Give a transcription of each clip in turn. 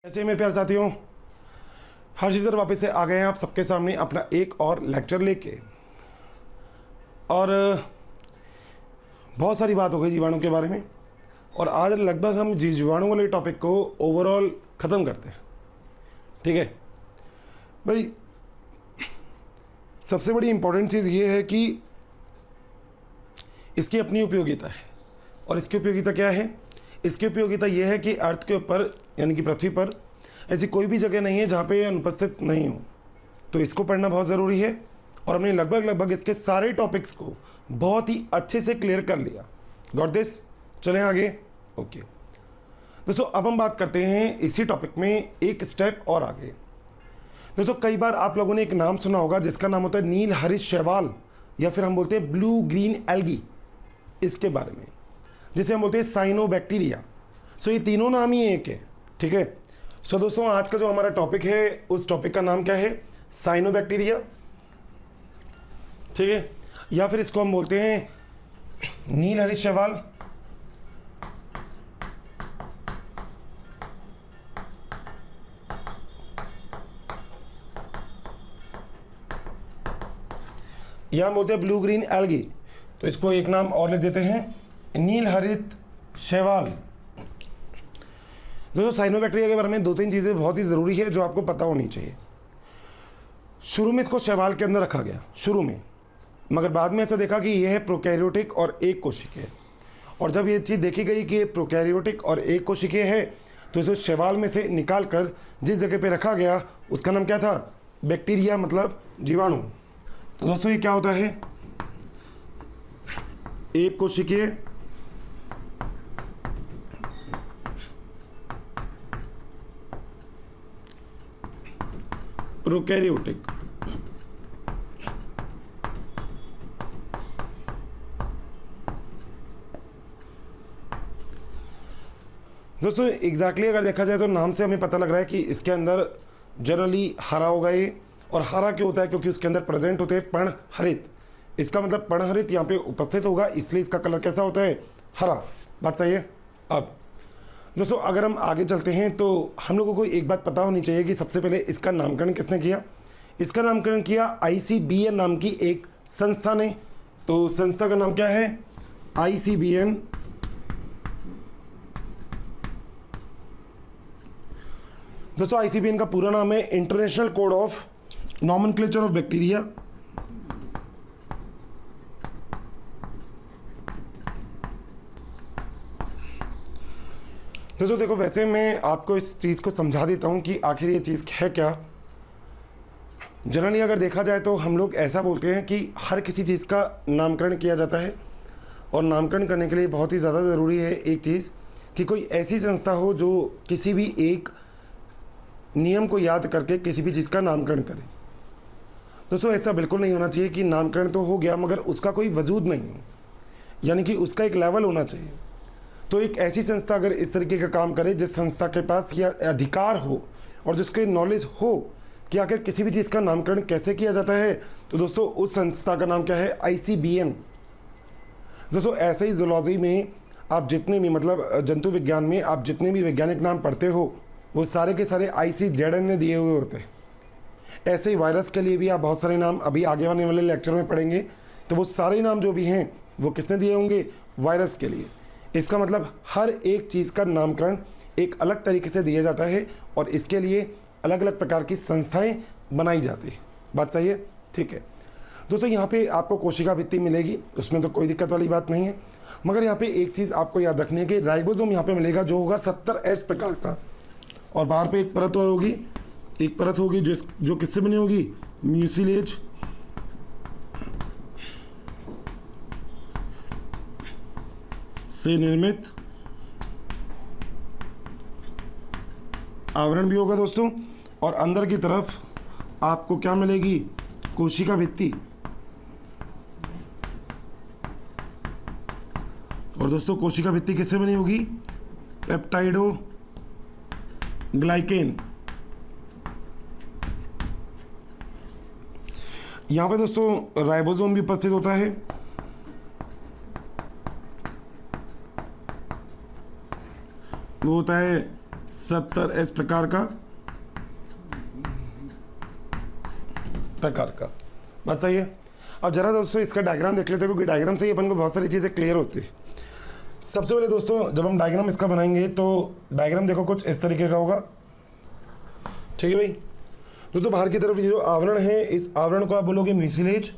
ऐसे मेरे प्यारे साथियों, हर्षित सर वापस से आ गए हैं आप सबके सामने अपना एक और लेक्चर लेके। और बहुत सारी बात हो गई जीवाणु के बारे में, और आज लगभग हम जीवाणु वाले टॉपिक को ओवरऑल ख़त्म करते हैं। ठीक है भाई, सबसे बड़ी इम्पोर्टेंट चीज़ ये है कि इसकी अपनी उपयोगिता है। और इसकी उपयोगिता क्या है? इसकी उपयोगिता यह है कि अर्थ के ऊपर यानी कि पृथ्वी पर ऐसी कोई भी जगह नहीं है जहाँ पे ये अनुपस्थित नहीं हो, तो इसको पढ़ना बहुत ज़रूरी है। और हमने लगभग इसके सारे टॉपिक्स को बहुत ही अच्छे से क्लियर कर लिया। Got this? चलें आगे। ओके दोस्तों, अब हम बात करते हैं इसी टॉपिक में एक स्टेप और आगे। दोस्तों, कई बार आप लोगों ने एक नाम सुना होगा जिसका नाम होता है नील हरित शैवाल, या फिर हम बोलते हैं ब्लू ग्रीन एल्गी, इसके बारे में, जिसे हम बोलते हैं साइनोबैक्टीरिया। सो ये तीनों नाम ही एक है। ठीक है। सो दोस्तों, आज का जो हमारा टॉपिक है उस टॉपिक का नाम क्या है? साइनोबैक्टीरिया। ठीक है, या फिर इसको हम बोलते हैं नील हरित शैवाल। या हम बोलते हैं ब्लू ग्रीन एल्गी। तो इसको एक नाम और लिख देते हैं, नील हरित शैवाल। दोस्तों, साइनोबैक्टीरिया के बारे में 2-3 चीज़ें बहुत ही ज़रूरी है जो आपको पता होनी चाहिए। शुरू में इसको शैवाल के अंदर रखा गया, शुरू में, मगर बाद में ऐसा देखा कि यह है प्रोकैरियोटिक और एक कोशिकीय। और जब ये चीज़ देखी गई कि ये प्रोकैरियोटिक और एक कोशिकीय है, तो इसे शैवाल में से निकाल कर जिस जगह पे रखा गया उसका नाम क्या था? बैक्टीरिया, मतलब जीवाणु। तो दोस्तों, ये क्या होता है? एक कोशिकीय, प्रोकैरियोटिक। दोस्तों, एग्जैक्टली अगर देखा जाए तो नाम से हमें पता लग रहा है कि इसके अंदर जनरली हरा होगा ये। और हरा क्यों होता है? क्योंकि उसके अंदर प्रेजेंट होते हैं पर्णहरित। इसका मतलब पर्णहरित यहाँ पे उपस्थित होगा, इसलिए इसका कलर कैसा होता है? हरा। बात सही है। अब दोस्तों, अगर हम आगे चलते हैं तो हम लोगों को एक बात पता होनी चाहिए कि सबसे पहले इसका नामकरण किसने किया? इसका नामकरण किया ICBN नाम की एक संस्था ने। तो संस्था का नाम क्या है? ICBN। दोस्तों, ICBN का पूरा नाम है international code of nomenclature of bacteria. दोस्तों देखो, वैसे मैं आपको इस चीज़ को समझा देता हूँ कि आखिर ये चीज़ है क्या। जनरली अगर देखा जाए तो हम लोग ऐसा बोलते हैं कि हर किसी चीज़ का नामकरण किया जाता है, और नामकरण करने के लिए बहुत ही ज़्यादा ज़रूरी है एक चीज़, कि कोई ऐसी संस्था हो जो किसी भी एक नियम को याद करके किसी भी चीज़ का नामकरण करे। दोस्तों, ऐसा बिल्कुल नहीं होना चाहिए कि नामकरण तो हो गया मगर उसका कोई वजूद नहीं हो, यानी कि उसका एक लेवल होना चाहिए। तो एक ऐसी संस्था अगर इस तरीके का काम करे जिस संस्था के पास यह अधिकार हो और जिसके नॉलेज हो कि आखिर किसी भी चीज़ का नामकरण कैसे किया जाता है, तो दोस्तों उस संस्था का नाम क्या है? ICBN। दोस्तों, ऐसे ही जूलॉजी में आप जितने भी, मतलब जंतु विज्ञान में आप जितने भी वैज्ञानिक नाम पढ़ते हो वो सारे के सारे ICZN ने दिए हुए होते हैं। ऐसे ही वायरस के लिए भी आप बहुत सारे नाम अभी आगे आने वाले लेक्चर में पढ़ेंगे, तो वो सारे नाम जो भी हैं वो किसने दिए होंगे? वायरस के लिए। इसका मतलब हर एक चीज़ का नामकरण एक अलग तरीके से दिया जाता है, और इसके लिए अलग अलग प्रकार की संस्थाएं बनाई जाती है। बात सही है? ठीक है दोस्तों, यहाँ पे आपको कोशिका भित्ति मिलेगी, उसमें तो कोई दिक्कत वाली बात नहीं है। मगर यहाँ पे एक चीज़ आपको याद रखनी है कि राइबोसोम यहाँ पे मिलेगा जो होगा 70S प्रकार का, और बाहर पे एक परत और होगी, एक परत होगी जो किससे बनी होगी? म्यूसिलेज से निर्मित आवरण भी होगा दोस्तों। और अंदर की तरफ आपको क्या मिलेगी? कोशिका भित्ति। और दोस्तों, कोशिका भित्ति किससे बनी होगी? पेप्टाइडो ग्लाइकेन। यहाँ पे दोस्तों राइबोसोम भी उपस्थित होता है, वो होता है 70S प्रकार का बात सही है। अब जरा दोस्तों इसका डायग्राम देख लेते हैं, क्योंकि डायग्राम से ही अपन को बहुत सारी चीज़ें क्लियर होती है। सबसे पहले दोस्तों जब हम डायग्राम इसका बनाएंगे तो डायग्राम देखो कुछ इस तरीके का होगा, ठीक है भाई। दोस्तों बाहर की तरफ ये जो आवरण है, इस आवरण को आप बोलोगे म्यूसिलेज,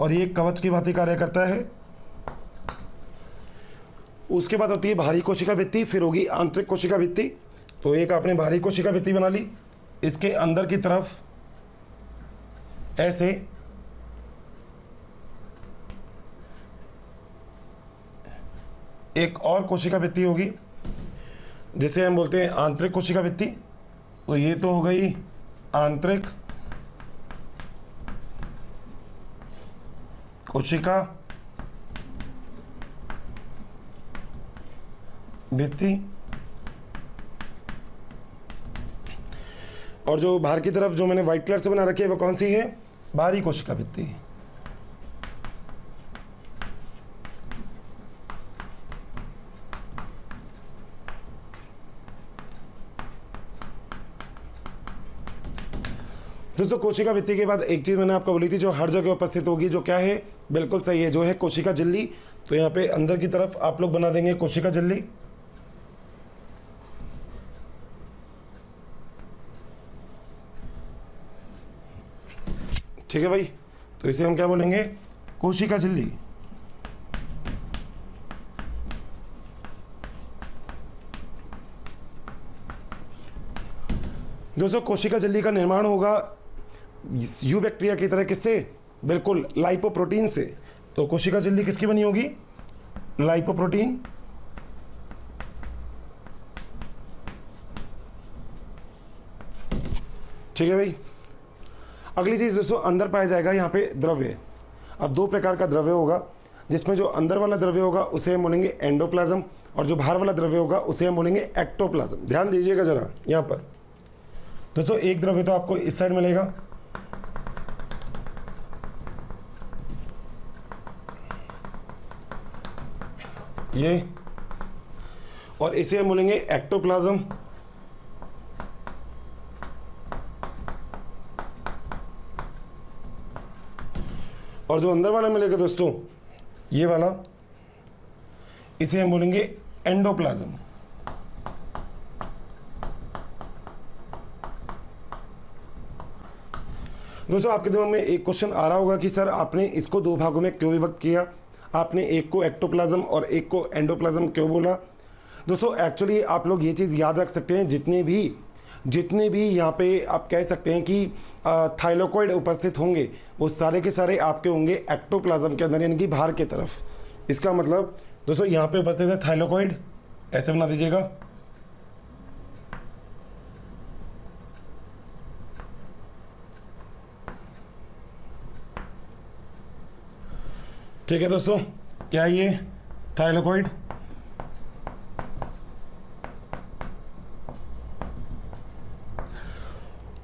और ये कवच की भांति कार्य करता है। उसके बाद होती है बाहरी कोशिका भित्ति, फिर होगी आंतरिक कोशिका भित्ति। तो एक आपने बाहरी कोशिका भित्ति बना ली, इसके अंदर की तरफ ऐसे एक और कोशिका भित्ति होगी जिसे हम बोलते हैं आंतरिक कोशिका भित्ति। तो ये तो हो गई आंतरिक कोशिका भित्ति, और जो बाहर की तरफ जो मैंने व्हाइट कलर से बना रखी है वो कौन सी है, बाहरी कोशिका भित्ति। दोस्तों कोशिका भित्ति के बाद एक चीज मैंने आपको बोली थी जो हर जगह उपस्थित होगी, जो क्या है, बिल्कुल सही है, जो है कोशिका झिल्ली। तो यहाँ पे अंदर की तरफ आप लोग बना देंगे कोशिका झिल्ली। ठीक है भाई, तो इसे हम क्या बोलेंगे, कोशिका झिल्ली। दोस्तों कोशिका झिल्ली का निर्माण होगा यू बैक्टीरिया की तरह, किससे, बिल्कुल लाइपोप्रोटीन से। तो कोशिका झिल्ली किसकी बनी होगी, लाइपोप्रोटीन। ठीक है भाई। अगली चीज दोस्तों, अंदर पाया जाएगा यहाँ पे द्रव्य। अब दो प्रकार का द्रव्य होगा, जिसमें जो अंदर वाला द्रव्य होगा उसे हम बोलेंगे एंडोप्लाज्म, और जो बाहर वाला द्रव्य होगा उसे हम बोलेंगे एक्टोप्लाज्म। ध्यान दीजिएगा जरा यहाँ पर दोस्तों, एक द्रव्य तो आपको इस साइड मिलेगा, ये, और इसे हम बोलेंगे एक्टोप्लाज्म। और जो अंदर वाला मिलेगा दोस्तों, ये वाला, इसे हम बोलेंगे एंडोप्लाज्म। दोस्तों आपके दिमाग में एक क्वेश्चन आ रहा होगा कि सर आपने इसको दो भागों में क्यों विभक्त किया, आपने एक को एक्टोप्लाज्म और एक को एंडोप्लाज्म क्यों बोला। दोस्तों एक्चुअली आप लोग ये चीज़ याद रख सकते हैं, जितने भी यहाँ पे आप कह सकते हैं कि थाइलोकॉइड उपस्थित होंगे, वो सारे के सारे आपके होंगे एक्टोप्लाज्म के अंदर, यानी कि बाहर की तरफ। इसका मतलब दोस्तों यहाँ पे उपस्थित है थाइलोकॉइड, ऐसे बना दीजिएगा। ठीक है दोस्तों, क्या ये थाइलोकॉइड।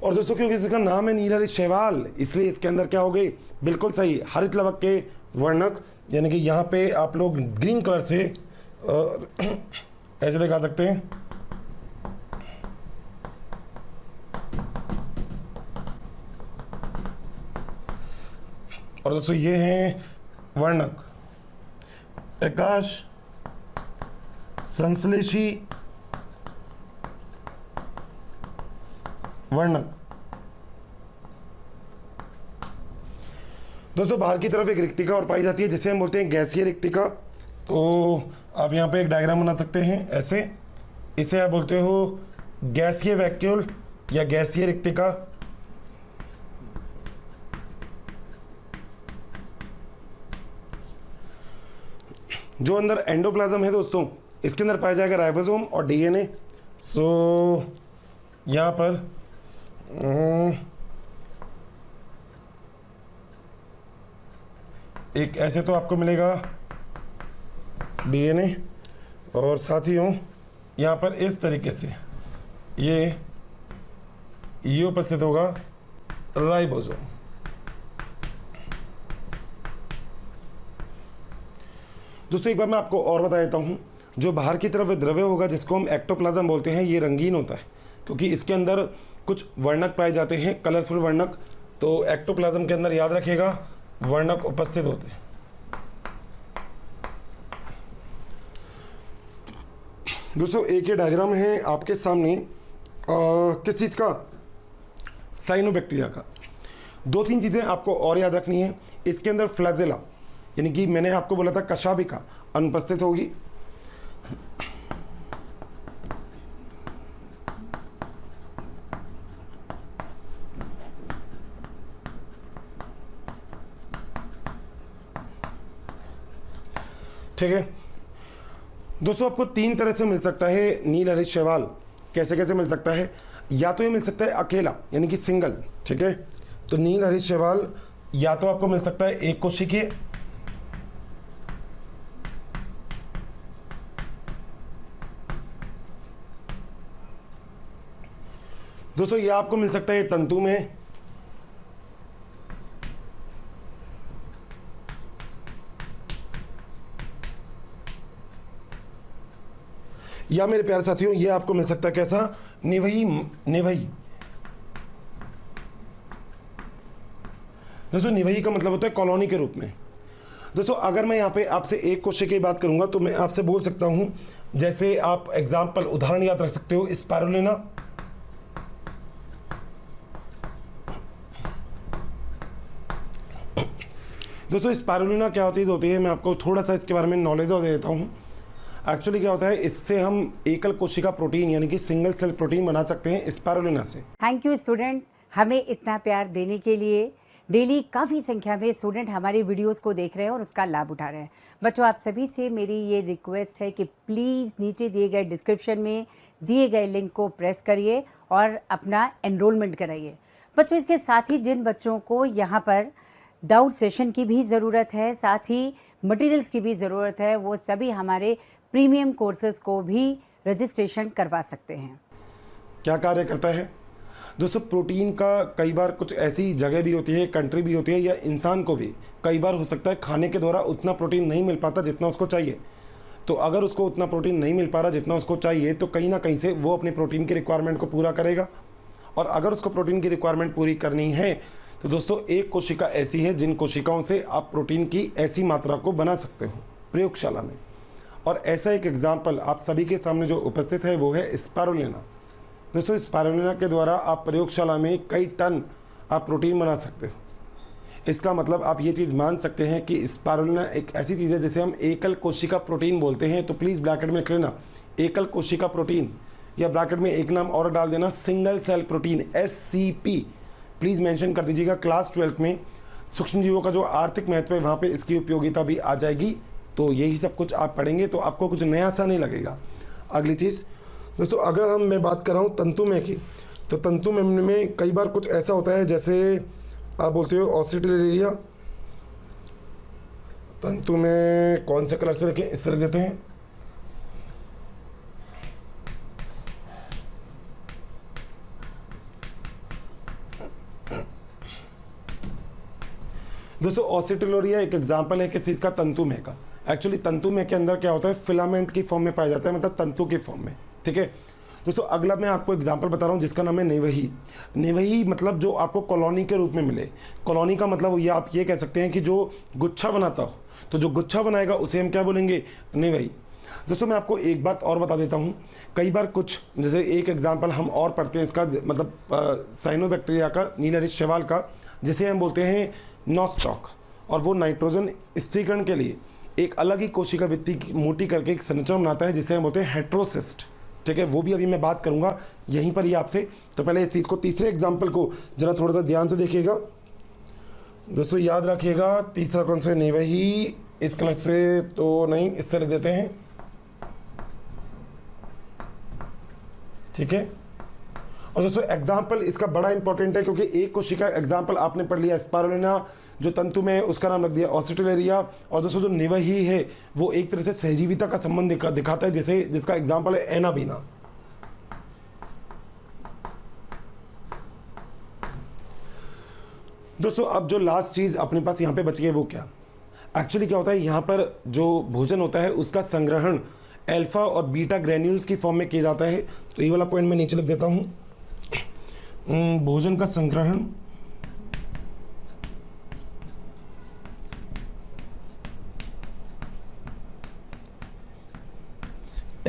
और दोस्तों क्योंकि इसका नाम है नीलहरी शैवाल, इसलिए इसके अंदर क्या हो गई, बिल्कुल सही, हरित लवक के वर्णक, यानी कि यहाँ पे आप लोग ग्रीन कलर से ऐसे दिखा सकते हैं। और दोस्तों ये हैं वर्णक, प्रकाश संश्लेषी वर्णक। दोस्तों बाहर की तरफ एक रिक्तिका और पाई जाती है जिसे हम बोलते हैं गैसीय रिक्तिका। तो आप यहाँ पे एक डायग्राम बना सकते हैं ऐसे, इसे आप बोलते हो गैसीय वैक्यूल या गैसीय रिक्तिका। जो अंदर एंडोप्लाज्म है दोस्तों, इसके अंदर पाया जाएगा राइबोसोम और डीएनए। सो यहाँ पर एक ऐसे तो आपको मिलेगा डीएनए, और साथ ही हो यहाँ पर इस तरीके से ये उपस्थित होगा राइबोसोम। दोस्तों एक बार मैं आपको और बता देता हूँ, जो बाहर की तरफ द्रव्य होगा जिसको हम एक्टोप्लाज्म बोलते हैं, ये रंगीन होता है क्योंकि इसके अंदर कुछ वर्णक पाए जाते हैं, कलरफुल वर्णक। तो एक्टोप्लाज्म के अंदर याद रखिएगा वर्णक उपस्थित होते हैं। दोस्तों एक ये डायग्राम है आपके सामने किस चीज़ का, साइनोबैक्टीरिया का। 2-3 चीज़ें आपको और याद रखनी है। इसके अंदर फ्लैजेला यानी कि मैंने आपको बोला था कशाभिका अनुपस्थित होगी। ठीक है दोस्तों, आपको 3 तरह से मिल सकता है नील हरित शैवाल। कैसे कैसे मिल सकता है? या तो ये मिल सकता है अकेला यानी कि सिंगल, ठीक है। तो नील हरित शैवाल या तो आपको मिल सकता है एक कोशिकीय, दोस्तों ये आपको मिल सकता है तंतु में, या मेरे प्यारे साथियों ये आपको मिल सकता है कैसा, निवही निवही। दोस्तों निवही का मतलब होता है कॉलोनी के रूप में। दोस्तों अगर मैं यहाँ पे आपसे एक क्वेश्चन की बात करूंगा तो मैं आपसे बोल सकता हूं, जैसे आप एग्जाम्पल उदाहरण याद रख सकते हो, स्पाइरुलिना, दोस्तों स्पाइरुलिना क्या चीज़ होती है, मैं आपको थोड़ा सा इसके बारे में नॉलेज और दे देता हूँ। एक्चुअली क्या होता है, इससे हम एकल कोशिका प्रोटीन यानी कि सिंगल सेल प्रोटीन बना सकते हैं स्पाइरुलिना से। थैंक यू स्टूडेंट, हमें इतना प्यार देने के लिए। डेली काफ़ी संख्या में स्टूडेंट हमारी वीडियोस को देख रहे हैं और उसका लाभ उठा रहे हैं। बच्चों आप सभी से मेरी ये रिक्वेस्ट है कि प्लीज़ नीचे दिए गए डिस्क्रिप्शन में दिए गए लिंक को प्रेस करिए और अपना एनरोलमेंट कराइए। बच्चों इसके साथ ही जिन बच्चों को यहाँ पर डाउट सेशन की भी ज़रूरत है, साथ ही मटेरियल्स की भी ज़रूरत है, वो सभी हमारे प्रीमियम कोर्सेज को भी रजिस्ट्रेशन करवा सकते हैं। क्या कार्य करता है दोस्तों, प्रोटीन का कई बार कुछ ऐसी जगह भी होती है, कंट्री भी होती है, या इंसान को भी कई बार हो सकता है खाने के द्वारा उतना प्रोटीन नहीं मिल पाता जितना उसको चाहिए। तो अगर उसको उतना प्रोटीन नहीं मिल पा रहा जितना उसको चाहिए, तो कहीं ना कहीं से वो अपने प्रोटीन की रिक्वायरमेंट को पूरा करेगा। और अगर उसको प्रोटीन की रिक्वायरमेंट पूरी करनी है तो दोस्तों एक कोशिका ऐसी है जिन कोशिकाओं से आप प्रोटीन की ऐसी मात्रा को बना सकते हो प्रयोगशाला में। और ऐसा एक एग्जाम्पल आप सभी के सामने जो उपस्थित है वो है स्पाइरुलिना। दोस्तों स्पाइरुलिना के द्वारा आप प्रयोगशाला में कई टन आप प्रोटीन बना सकते हो। इसका मतलब आप ये चीज़ मान सकते हैं कि स्पाइरुलिना एक ऐसी चीज़ है जिसे हम एकल कोशिका प्रोटीन बोलते हैं। तो प्लीज़ ब्रैकेट में लिख लेना एकल कोशिका प्रोटीन, या ब्रैकेट में एक नाम और डाल देना single cell protein, SCP please mention कर दीजिएगा। क्लास 12th में सूक्ष्म जीवों का जो आर्थिक महत्व है वहाँ पे इसकी उपयोगिता भी आ जाएगी। तो यही सब कुछ आप पढ़ेंगे तो आपको कुछ नया सा नहीं लगेगा। अगली चीज़ दोस्तों, अगर मैं बात कर रहा हूँ तंतुमय की, तो तंतुमय में कई बार कुछ ऐसा होता है जैसे आप बोलते हो ऑसिटिलेरिया। तंतुमय कौन से कलर से रखें, इससे रख देते हैं। दोस्तों ऑसिटिलोरिया एक एग्जाम्पल है किस चीज़ का, तंतुमय का। एक्चुअली तंतुमय के अंदर क्या होता है, फिलामेंट की फॉर्म में पाया जाता है, मतलब तंतु की फॉर्म में। ठीक है दोस्तों, अगला मैं आपको एग्जाम्पल बता रहा हूँ जिसका नाम है निवही। निवही मतलब जो आपको कॉलोनी के रूप में मिले। कॉलोनी का मतलब ये आप ये कह सकते हैं कि जो गुच्छा बनाता हो, तो जो गुच्छा बनाएगा उसे हम क्या बोलेंगे, निवही। दोस्तों मैं आपको एक बात और बता देता हूँ, कई बार कुछ जैसे एक एग्जाम्पल हम और पढ़ते हैं इसका, मतलब साइनोबैक्टीरिया का, नील हरित शैवाल का, जिसे हम बोलते हैं नॉस्टॉक। और वो नाइट्रोजन स्थिरीकरण के लिए एक अलग ही कोशिका भित्ति मोटी करके एक संरचना बनाता है जिसे हम बोलते हैं हेट्रोसिस्ट। ठीक है, वो भी अभी मैं बात करूंगा यहीं पर ही आपसे। तो पहले इस चीज़ को, तीसरे एग्जाम्पल को जरा थोड़ा सा ध्यान से देखिएगा दोस्तों, याद रखिएगा। तीसरा कौन सा, निवही, इस कलर से तो नहीं, इससे लिख देते हैं। ठीक है, और दोस्तों एग्जाम्पल इसका बड़ा इंपॉर्टेंट है क्योंकि एक कोशिका एग्जाम्पल आपने पढ़ लिया स्पाइरुलिना, जो तंतु में है उसका नाम रख दिया ऑसिटिलेरिया। और दोस्तों जो निवही है वो एक तरह से सहजीविता का संबंध दिखाता है, जैसे जिसका एग्जाम्पल है एनाबीना। दोस्तों अब जो लास्ट चीज अपने पास यहाँ पे बच गई वो क्या, एक्चुअली क्या होता है, यहाँ पर जो भोजन होता है उसका संग्रहण अल्फा और बीटा ग्रेन्यूल्स की फॉर्म में किया जाता है। तो ये वाला पॉइंट मैं नीचे लिख देता हूँ। भोजन का संग्रहण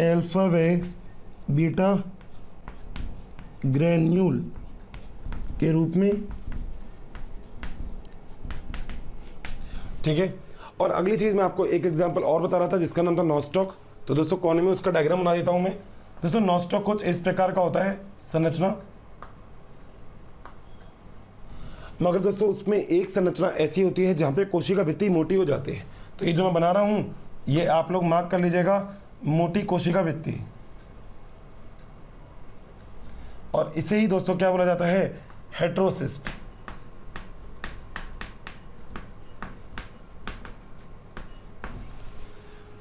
अल्फा व बीटा ग्रेन्यूल के रूप में, ठीक है। और अगली चीज़ मैं आपको एक एग्जांपल और बता रहा था जिसका नाम था नॉस्टॉक। तो दोस्तों कोने में उसका डायग्राम बना देता हूं मैं। दोस्तों नॉस्टॉक कुछ इस प्रकार का होता है संरचना, मगर दोस्तों उसमें एक संरचना ऐसी होती है जहां पे कोशिका भित्ति मोटी हो जाती है। तो ये जो मैं बना रहा हूं ये आप लोग मार्क कर लीजिएगा, मोटी कोशिका भित्ति। और इसे ही दोस्तों क्या बोला जाता है, हेट्रोसिस्ट।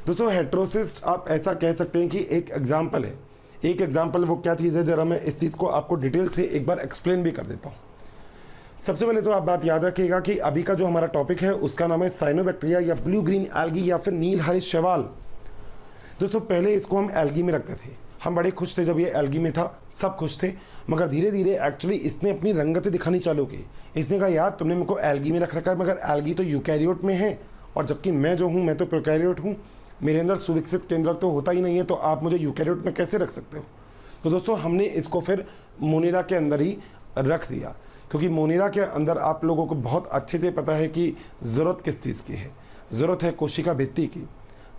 दोस्तों हेट्रोसिस्ट आप ऐसा कह सकते हैं कि एक एग्जाम्पल है। एक एग्जाम्पल वो क्या चीज़ है, जरा मैं इस चीज़ को आपको डिटेल से एक बार एक्सप्लेन भी कर देता हूँ। सबसे पहले तो आप बात याद रखिएगा कि अभी का जो हमारा टॉपिक है उसका नाम है साइनोबैक्टीरिया या ब्लू ग्रीन एल्गी या फिर नील हरित शैवाल। दोस्तों पहले इसको हम एल्गी में रखते थे, हम बड़े खुश थे जब ये एल्गी में था, सब खुश थे। मगर धीरे धीरे एक्चुअली इसने अपनी रंगतें दिखानी चालू की। इसने कहा यार तुमने मेरे को एल्गी में रख रखा है, मगर एल्गी तो यूकैरियोट में है और जबकि मैं जो हूँ मैं तो प्रोकैरियोट हूँ, मेरे अंदर सुविकसित केंद्रक तो होता ही नहीं है, तो आप मुझे यूकैरियोट में कैसे रख सकते हो। तो दोस्तों हमने इसको फिर मोनेरा के अंदर ही रख दिया, क्योंकि मोनेरा के अंदर आप लोगों को बहुत अच्छे से पता है कि ज़रूरत किस चीज़ की है। ज़रूरत है कोशिका भित्ति की,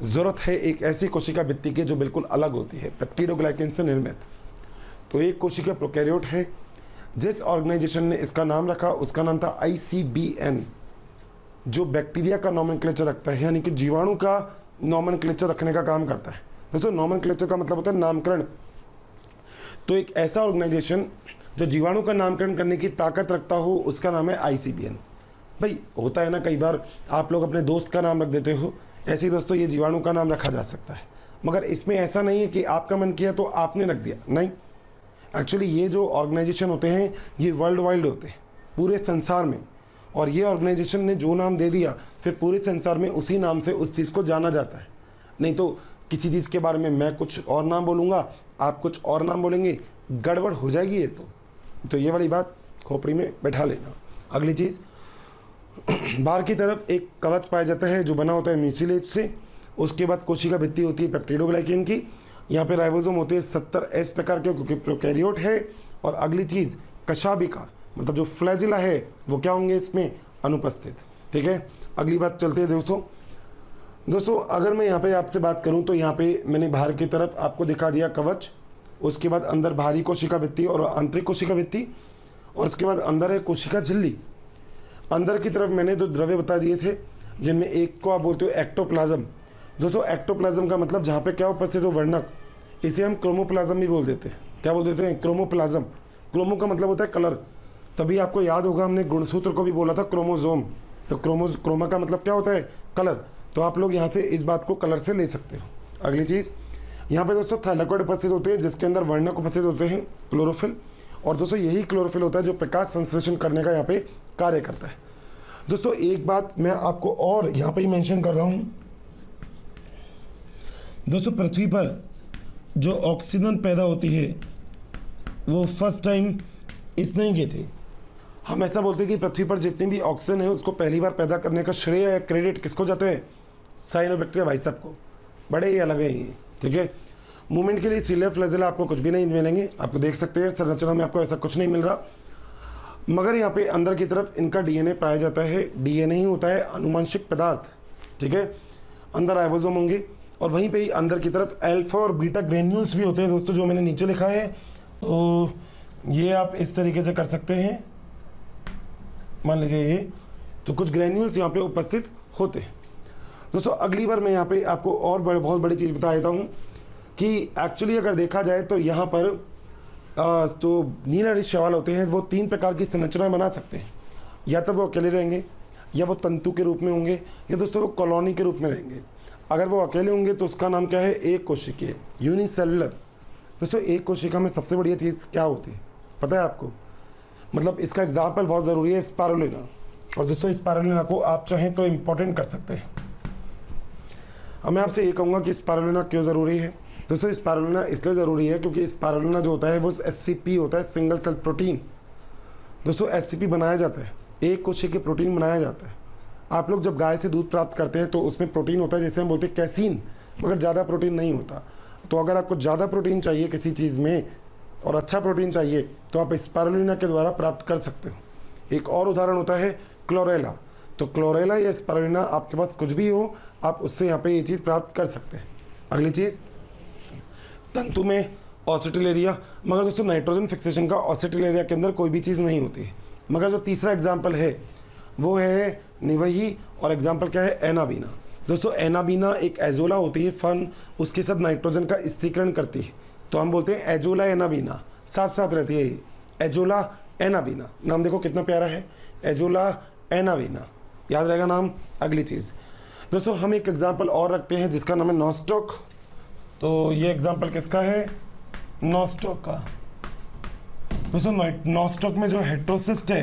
ज़रूरत है एक ऐसी कोशिका भित्ति की जो बिल्कुल अलग होती है, पेप्टिडोग्लाइकेन से निर्मित। तो एक कोशिका प्रोकैरियोट है। जिस ऑर्गेनाइजेशन ने इसका नाम रखा उसका नाम था ICBN, जो बैक्टीरिया का नॉमेनक्लेचर रखता है, यानी कि जीवाणु का नॉमेनक्लेचर रखने का काम करता है। दोस्तों नॉमेनक्लेचर का मतलब होता है नामकरण। तो एक ऐसा ऑर्गेनाइजेशन जो जीवाणु का नामकरण करने की ताकत रखता हो उसका नाम है ICBN। भाई होता है ना, कई बार आप लोग अपने दोस्त का नाम रख देते हो, ऐसे ही दोस्तों ये जीवाणु का नाम रखा जा सकता है। मगर इसमें ऐसा नहीं है कि आपका मन किया तो आपने रख दिया, नहीं। एक्चुअली ये जो ऑर्गेनाइजेशन होते हैं ये वर्ल्ड वाइड होते हैं, पूरे संसार में। और ये ऑर्गेनाइजेशन ने जो नाम दे दिया फिर पूरे संसार में उसी नाम से उस चीज़ को जाना जाता है। नहीं तो किसी चीज़ के बारे में मैं कुछ और नाम बोलूँगा, आप कुछ और नाम बोलेंगे, गड़बड़ हो जाएगी ये तो ये वाली बात खोपड़ी में बैठा लेना। अगली चीज़, बाहर की तरफ एक कवच पाया जाता है जो बना होता है म्यूसिलेज से। उसके बाद कोशिका भित्ति होती है पेप्टिडोग्लाइकेन की। यहाँ पे राइबोसोम होते हैं 70S प्रकार के, क्योंकि प्रोकैरियोट है। और अगली चीज़ कशाभिका, मतलब जो फ्लैजिला है वो क्या होंगे इसमें, अनुपस्थित। ठीक है, अगली बात चलते हैं दोस्तों अगर मैं यहाँ पे आपसे बात करूँ तो यहाँ पे मैंने बाहर की तरफ आपको दिखा दिया कवच, उसके बाद अंदर बाहरी कोशिका भित्ति और आंतरिक कोशिका भित्ति, और उसके बाद अंदर है कोशिका झिल्ली। अंदर की तरफ मैंने 2 द्रव्य बता दिए थे, जिनमें एक को आप बोलते हो एक्टोप्लाज्म। दोस्तों एक्टोप्लाज्म का मतलब जहाँ पे क्या उपस्थित हो, वर्णक, इसे हम क्रोमोप्लाज्म भी बोल देते हैं। क्या बोल देते हैं, क्रोमोप्लाज्म। क्रोमो का मतलब होता है कलर, तभी आपको याद होगा हमने गुणसूत्र को भी बोला था क्रोमोजोम। तो क्रोमा का मतलब क्या होता है, कलर। तो आप लोग यहाँ से इस बात को कलर से ले सकते हो। अगली चीज़, यहाँ पे दोस्तों थाइलाकोइड उपस्थित होते हैं जिसके अंदर वर्णक उपस्थित होते हैं, क्लोरोफिल। और दोस्तों यही क्लोरोफिल होता है जो प्रकाश संश्लेषण करने का यहाँ पे कार्य करता है। दोस्तों एक बात मैं आपको और यहाँ पे ही मेंशन कर रहा हूँ, दोस्तों पृथ्वी पर जो ऑक्सीजन पैदा होती है वो फर्स्ट टाइम इसने ही की थी। हम ऐसा बोलते हैं कि पृथ्वी पर जितनी भी ऑक्सीजन है उसको पहली बार पैदा करने का श्रेय या क्रेडिट किसको जाता है, साइनोबैक्टीरिया भाई साहब को। बड़े ही अलग है ये, ठीक है। मूवमेंट के लिए सीलिया फ्लैजिला आपको कुछ भी नहीं मिलेंगे, आपको देख सकते हैं संरचना में आपको ऐसा कुछ नहीं मिल रहा। मगर यहाँ पे अंदर की तरफ इनका DNA पाया जाता है। DNA ही होता है अनुवांशिक पदार्थ, ठीक है। अंदर राइबोसोम होंगे और वहीं पे ही अंदर की तरफ अल्फा और बीटा ग्रेन्यूल्स भी होते हैं दोस्तों, जो मैंने नीचे लिखा है। तो ये आप इस तरीके से कर सकते हैं, मान लीजिए ये, तो कुछ ग्रेन्यूल्स यहाँ पे उपस्थित होते हैं। दोस्तों अगली बार मैं यहाँ पे आपको और बहुत बड़ी चीज़ बता देता हूँ कि एक्चुअली अगर देखा जाए तो यहाँ पर जो नील हरित शैवाल होते हैं वो 3 प्रकार की संरचना बना सकते हैं। या तो वो अकेले रहेंगे, या वो तंतु के रूप में होंगे, या दोस्तों वो कॉलोनी के रूप में रहेंगे। अगर वो अकेले होंगे तो उसका नाम क्या है, एक कोशिकीय, यूनिसेलुलर। दोस्तों एक कोशिका में सबसे बढ़िया चीज़ क्या होती है पता है आपको, मतलब इसका एग्जाम्पल बहुत ज़रूरी है, स्पारुलिना। और दोस्तों स्पारुलिना को आप चाहें तो इम्पोर्टेंट कर सकते हैं। अब मैं आपसे ये कहूँगा कि स्पारुलिना क्यों ज़रूरी है। दोस्तों स्पारुलिना इसलिए ज़रूरी है क्योंकि स्पारुलिना जो होता है वो SCP होता है, सिंगल सेल प्रोटीन। दोस्तों SCP बनाया जाता है, एक कोशिकीय प्रोटीन बनाया जाता है। आप लोग जब गाय से दूध प्राप्त करते हैं तो उसमें प्रोटीन होता है जैसे हम बोलते हैं कैसीन, मगर ज़्यादा प्रोटीन नहीं होता। तो अगर आपको ज़्यादा प्रोटीन चाहिए किसी चीज़ में और अच्छा प्रोटीन चाहिए तो आप स्पारुलिना के द्वारा प्राप्त कर सकते हो। एक और उदाहरण होता है क्लोरेला। तो क्लोरेला या स्पारुलिना आपके पास कुछ भी हो, आप उससे यहाँ पे ये चीज़ प्राप्त कर सकते हैं। अगली चीज़ तंतु में ऑसिटिलेरिया, मगर दोस्तों नाइट्रोजन फिक्सेशन का ऑसिटिलेरिया के अंदर कोई भी चीज़ नहीं होती है। मगर जो तीसरा एग्जाम्पल है वो है निवही, और एग्जाम्पल क्या है, एनाबीना। दोस्तों एनाबीना एक एजोला होती है फन, उसके साथ नाइट्रोजन का स्थिरीकरण करती है, तो हम बोलते हैं एजोला एनाबीना, साथ साथ रहती है ये एजोला एनाबीना। नाम देखो कितना प्यारा है, एजोला एनाबीना, याद रहेगा नाम। अगली चीज़ दोस्तों हम एक एग्जाम्पल और रखते हैं जिसका नाम है नॉस्टॉक। तो ये एग्जाम्पल किसका है, नॉस्टॉक का। दोस्तों नॉस्टॉक में जो हेट्रोसिस्ट है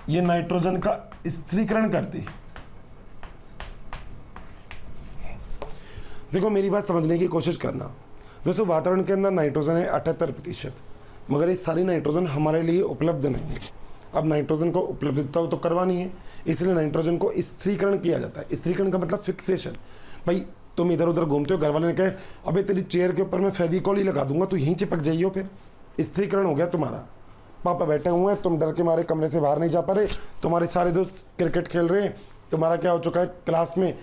ये नाइट्रोजन का स्थिरीकरण करती है। देखो मेरी बात समझने की कोशिश करना। दोस्तों वातावरण के अंदर नाइट्रोजन है 78%, मगर ये सारी नाइट्रोजन हमारे लिए उपलब्ध नहीं है। अब नाइट्रोजन को उपलब्धता तो करवानी है, इसलिए नाइट्रोजन को स्थिरीकरण किया जाता है। स्थिरीकरण का मतलब फिक्सेशन। भाई तुम इधर उधर घूमते हो, घर वाले ने कहे अबे तेरी चेयर के ऊपर मैं फेविकॉल ही लगा दूंगा, तो यहीं चिपक जाइयो, फिर स्थिरीकरण हो गया तुम्हारा। पापा बैठे हुए हैं, तुम डर के मारे कमरे से बाहर नहीं जा पा रहे, तुम्हारे सारे दोस्त क्रिकेट खेल रहे हैं, तुम्हारा क्या हो चुका है क्लास में,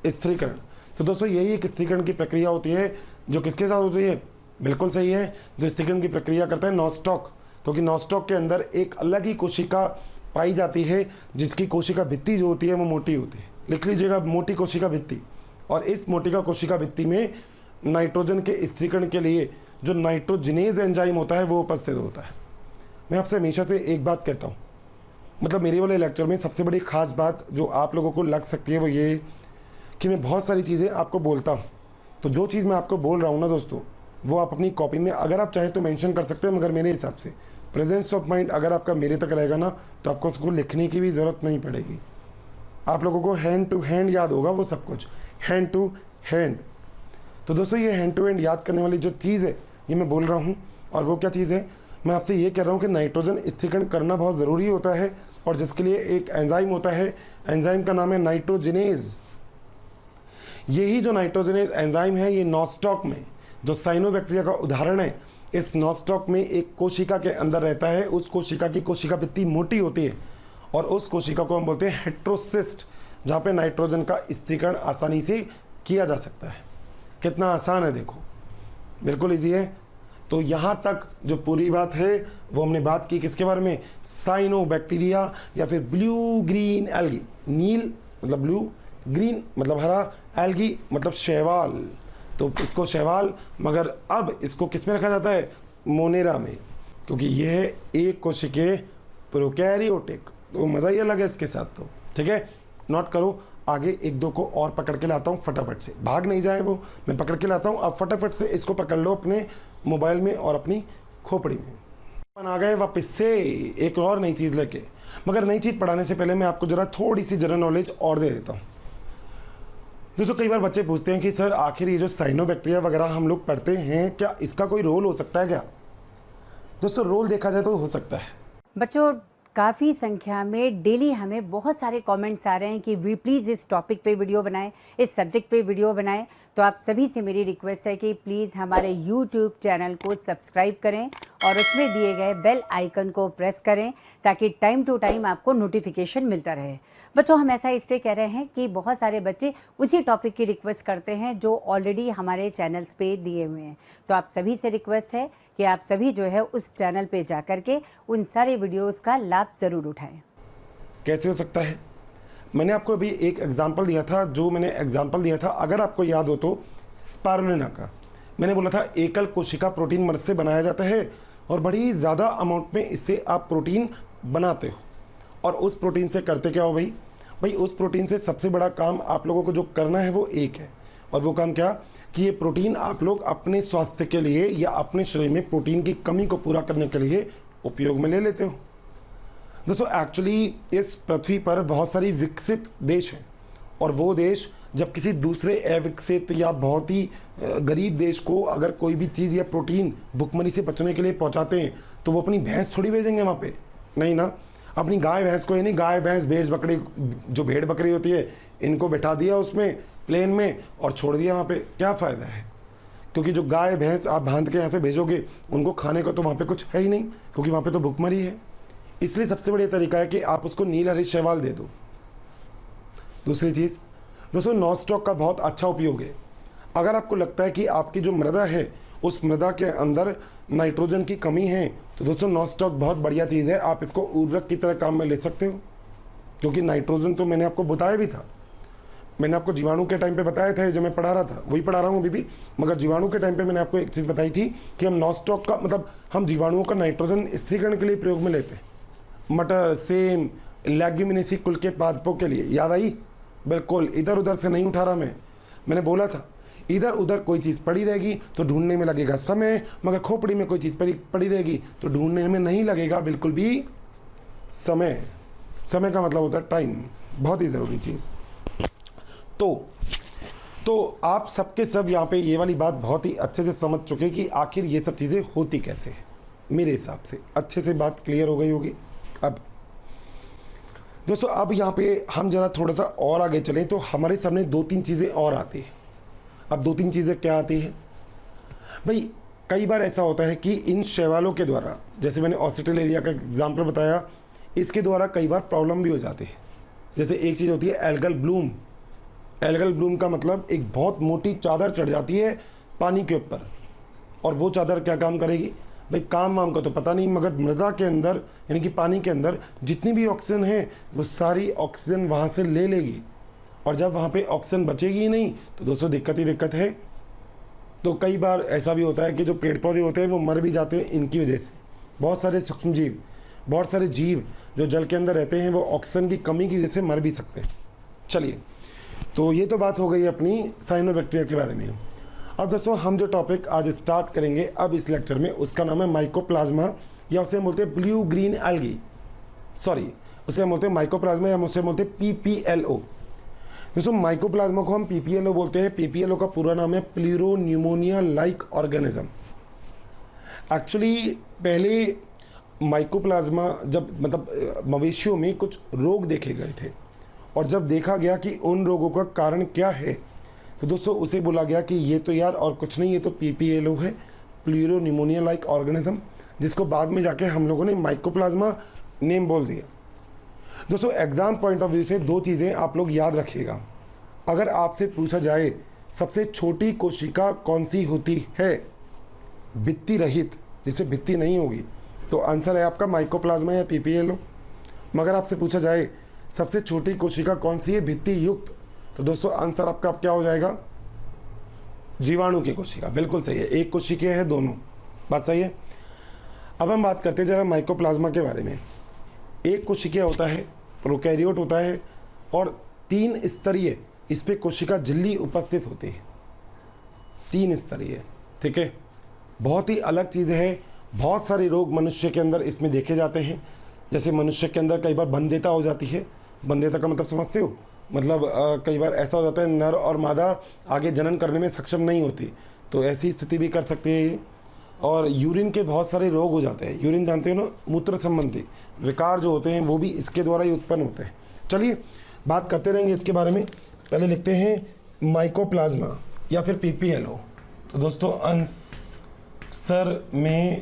स्थिरीकरण। तो दोस्तों यही एक स्थिरीकरण की प्रक्रिया होती है जो किसके साथ होती है, बिल्कुल सही है, जो स्थिरीकरण की प्रक्रिया करता है नॉस्टॉक। क्योंकि नॉस्टॉक के अंदर एक अलग ही कोशिका पाई जाती है जिसकी कोशिका भित्ति जो होती है वो मोटी होती है। लिख लीजिएगा, मोटी कोशिका भित्ति। और इस मोटी का कोशिका भित्ति में नाइट्रोजन के स्थिरीकरण के लिए जो नाइट्रोजिनेज एंजाइम होता है वो उपस्थित होता है। मैं आपसे हमेशा से एक बात कहता हूँ, मतलब मेरे वाले लेक्चर में सबसे बड़ी खास बात जो आप लोगों को लग सकती है वो ये कि मैं बहुत सारी चीज़ें आपको बोलता हूँ। तो जो चीज़ मैं आपको बोल रहा हूँ ना दोस्तों, वो आप अपनी कॉपी में अगर आप चाहें तो मेंशन कर सकते हैं, मगर मेरे हिसाब से प्रेजेंस ऑफ माइंड अगर आपका मेरे तक रहेगा ना तो आपको उसको लिखने की भी ज़रूरत नहीं पड़ेगी। आप लोगों को हैंड टू हैंड याद होगा वो सब कुछ, हैंड टू हैंड। तो दोस्तों ये हैंड टू हैंड याद करने वाली जो चीज़ है ये मैं बोल रहा हूँ। और वो क्या चीज़ है, मैं आपसे ये कह रहा हूँ कि नाइट्रोजन स्थिरीकरण करना बहुत ज़रूरी होता है, और जिसके लिए एक एंजाइम होता है, एंजाइम का नाम है नाइट्रोजिनेज। यही जो नाइट्रोजिनेज एंजाइम है ये नॉस्टॉक में, जो साइनोबैक्टीरिया का उदाहरण है, इस नॉस्टॉक में एक कोशिका के अंदर रहता है। उस कोशिका की कोशिका भित्ति मोटी होती है और उस कोशिका को हम बोलते हैं हेट्रोसिस्ट, जहाँ पे नाइट्रोजन का स्थिरीकरण आसानी से किया जा सकता है। कितना आसान है देखो, बिल्कुल ईजी है। तो यहाँ तक जो पूरी बात है वो हमने बात की किसके बारे में, साइनोबैक्टीरिया या फिर ब्लू ग्रीन एल्गी। नील मतलब ब्लू, ग्रीन मतलब हरा, एल्गी मतलब शैवाल। तो इसको शैवाल, मगर अब इसको किस में रखा जाता है, मोनेरा में, क्योंकि यह है एक कोशिकीय प्रोकैरियोटिक। तो मज़ा ही अलग है इसके साथ। तो ठीक है, नोट करो। आगे एक दो को और पकड़ के लाता हूँ फटाफट से, भाग नहीं जाए वो, मैं पकड़ के लाता हूँ। आप फटाफट से इसको पकड़ लो अपने मोबाइल में और अपनी खोपड़ी में। आ गए वापस से एक और नई चीज़ लेके, मगर नई चीज़ पढ़ाने से पहले मैं आपको ज़रा थोड़ी सी जनरल नॉलेज और दे देता हूँ। दोस्तों कई बार बच्चे पूछते हैं कि सर आखिर ये जो साइनोबैक्टीरिया वगैरह हम लोग पढ़ते हैं, क्या इसका कोई रोल हो सकता है क्या? दोस्तों रोल देखा जाए तो हो सकता है। बच्चों काफ़ी संख्या में डेली हमें बहुत सारे कमेंट्स आ रहे हैं कि वी प्लीज़ इस टॉपिक पे वीडियो बनाएं, इस सब्जेक्ट पे वीडियो बनाएं। तो आप सभी से मेरी रिक्वेस्ट है कि प्लीज़ हमारे यूट्यूब चैनल को सब्सक्राइब करें और उसमें दिए गए बेल आइकन को प्रेस करें ताकि टाइम टू टाइम आपको नोटिफिकेशन मिलता रहे। बच्चों हम ऐसा इसलिए कह रहे हैं कि बहुत सारे बच्चे उसी टॉपिक की रिक्वेस्ट करते हैं जो ऑलरेडी हमारे चैनल्स पे दिए हुए हैं। तो आप सभी से रिक्वेस्ट है कि आप सभी जो है उस चैनल पे जा कर के उन सारे वीडियोस का लाभ ज़रूर उठाएं। कैसे हो सकता है? मैंने आपको अभी एक एग्जाम्पल दिया था, जो मैंने एग्जाम्पल दिया था अगर आपको याद हो तो स्पारुलिना का। मैंने बोला था एकल कोशिका प्रोटीन मर्ज से बनाया जाता है और बड़ी ज़्यादा अमाउंट में इससे आप प्रोटीन बनाते हो। और उस प्रोटीन से करते क्या हो भाई उस प्रोटीन से सबसे बड़ा काम आप लोगों को जो करना है वो एक है, और वो काम क्या कि ये प्रोटीन आप लोग अपने स्वास्थ्य के लिए या अपने शरीर में प्रोटीन की कमी को पूरा करने के लिए उपयोग में ले लेते हो। दोस्तों एक्चुअली इस पृथ्वी पर बहुत सारी विकसित देश हैं और वो देश जब किसी दूसरे अविकसित या बहुत ही गरीब देश को अगर कोई भी चीज़ या प्रोटीन भुखमरी से बचने के लिए पहुंचाते हैं तो वो अपनी भैंस थोड़ी भेजेंगे वहाँ पे, नहीं ना। अपनी गाय भैंस को, यानी गाय भैंस भेड़ बकरी, जो भेड़ बकरी होती है, इनको बैठा दिया उसमें प्लेन में और छोड़ दिया वहाँ पे, क्या फ़ायदा है? क्योंकि जो गाय भैंस आप बांध के यहाँ से भेजोगे उनको खाने को तो वहाँ पे कुछ है ही नहीं, क्योंकि वहाँ पे तो भुखमरी है। इसलिए सबसे बढ़िया तरीका है कि आप उसको नील हरित शैवाल दे दो। दूसरी चीज़ दोस्तों, नॉस्टॉक का बहुत अच्छा उपयोग है। अगर आपको लगता है कि आपकी जो मृदा है उस मृदा के अंदर नाइट्रोजन की कमी है तो दोस्तों नॉस्टॉक बहुत बढ़िया चीज़ है, आप इसको उर्वरक की तरह काम में ले सकते हो। क्योंकि नाइट्रोजन तो मैंने आपको बताया भी था, मैंने आपको जीवाणु के टाइम पे बताया था, जब मैं पढ़ा रहा था वही पढ़ा रहा हूँ अभी भी। मगर जीवाणु के टाइम पे मैंने आपको एक चीज़ बताई थी कि हम नॉस्टॉक का मतलब हम जीवाणुओं का नाइट्रोजन स्थिरीकरण के लिए प्रयोग में लेते हैं, मटर, सेम, लेग्यूमिनेसी कुल के पादपों के लिए। याद आई? बिल्कुल, इधर उधर से नहीं उठा रहा मैंने बोला था इधर उधर कोई चीज़ पड़ी रहेगी तो ढूंढने में लगेगा समय, मगर खोपड़ी में कोई चीज़ पड़ी रहेगी तो ढूंढने में नहीं लगेगा बिल्कुल भी समय। समय का मतलब होता है टाइम, बहुत ही ज़रूरी चीज़। तो आप सबके सब यहाँ पे ये वाली बात बहुत ही अच्छे से समझ चुके कि आखिर ये सब चीज़ें होती कैसे हैं। मेरे हिसाब से अच्छे से बात क्लियर हो गई होगी। अब दोस्तों, अब यहाँ पे हम जरा थोड़ा सा और आगे चलें तो हमारे सामने 2-3 चीज़ें और आती हैं। अब 2-3 चीज़ें क्या आती हैं भाई? कई बार ऐसा होता है कि इन शैवालों के द्वारा, जैसे मैंने ऑसिटल एरिया का एग्जाम्पल बताया, इसके द्वारा कई बार प्रॉब्लम भी हो जाती है। जैसे एक चीज़ होती है एल्गल ब्लूम। एल्गल ब्लूम का मतलब एक बहुत मोटी चादर चढ़ जाती है पानी के ऊपर, और वो चादर क्या काम करेगी भाई? काम वाम का तो पता नहीं, मगर मृदा के अंदर यानी कि पानी के अंदर जितनी भी ऑक्सीजन है वो सारी ऑक्सीजन वहाँ से ले लेगी, और जब वहाँ पे ऑक्सीजन बचेगी ही नहीं तो दोस्तों दिक्कत ही दिक्कत है। तो कई बार ऐसा भी होता है कि जो पेड़ पौधे होते हैं वो मर भी जाते हैं इनकी वजह से। बहुत सारे सूक्ष्म जीव, बहुत सारे जीव जो जल के अंदर रहते हैं वो ऑक्सीजन की कमी की वजह से मर भी सकते हैं। चलिए, तो ये तो बात हो गई अपनी साइनोबैक्टीरिया के बारे में। अब दोस्तों, हम जो टॉपिक आज स्टार्ट करेंगे अब इस लेक्चर में, उसका नाम है माइकोप्लाज्मा, या उसे बोलते हैं ब्लू ग्रीन एल्गी। सॉरी, उसे हम बोलते हैं माइकोप्लाज्मा, या उसे बोलते हैं PPLO। दोस्तों, माइकोप्लाज्मा को हम PPLO बोलते हैं। PPLO का पूरा नाम है प्लूरोन्यूमोनिया लाइक ऑर्गेनिज्म। एक्चुअली पहले माइकोप्लाज्मा जब मतलब मवेशियों में कुछ रोग देखे गए थे, और जब देखा गया कि उन रोगों का कारण क्या है तो दोस्तों उसे बोला गया कि ये तो यार और कुछ नहीं, ये तो PPLO है, प्लूरोन्यूमोनिया लाइक ऑर्गेनिज्म, जिसको बाद में जाके हम लोगों ने माइकोप्लाज्मा नेम बोल दिया। दोस्तों, एग्जाम पॉइंट ऑफ व्यू से 2 चीज़ें आप लोग याद रखिएगा। अगर आपसे पूछा जाए सबसे छोटी कोशिका कौन सी होती है भित्ति रहित, जिससे भित्ति नहीं होगी, तो आंसर है आपका माइकोप्लाज्मा या PPLO। मगर आपसे पूछा जाए सबसे छोटी कोशिका कौन सी है भित्ति युक्त, तो दोस्तों आंसर आपका क्या हो जाएगा? जीवाणु की कोशिका। बिल्कुल सही है, एक कोशिका है दोनों, बात सही है। अब हम बात करते हैं जरा माइकोप्लाज्मा के बारे में। एक कोशिका होता है, प्रोकैरियोट होता है, और 3 स्तरीय इस पे कोशिका झिल्ली उपस्थित होती है। 3 स्तरीय, ठीक है, बहुत ही अलग चीज़ है। बहुत सारे रोग मनुष्य के अंदर इसमें देखे जाते हैं। जैसे मनुष्य के अंदर कई बार बंध्यता हो जाती है। बंध्यता का मतलब समझते हो? मतलब कई बार ऐसा हो जाता है नर और मादा आगे जनन करने में सक्षम नहीं होती, तो ऐसी स्थिति भी कर सकती है। और यूरिन के बहुत सारे रोग हो जाते हैं। यूरिन जानते हो ना, मूत्र संबंधी विकार जो होते हैं वो भी इसके द्वारा ही उत्पन्न होते हैं। चलिए बात करते रहेंगे इसके बारे में। पहले लिखते हैं माइकोप्लाज्मा या फिर PPLO। तो दोस्तों आंसर में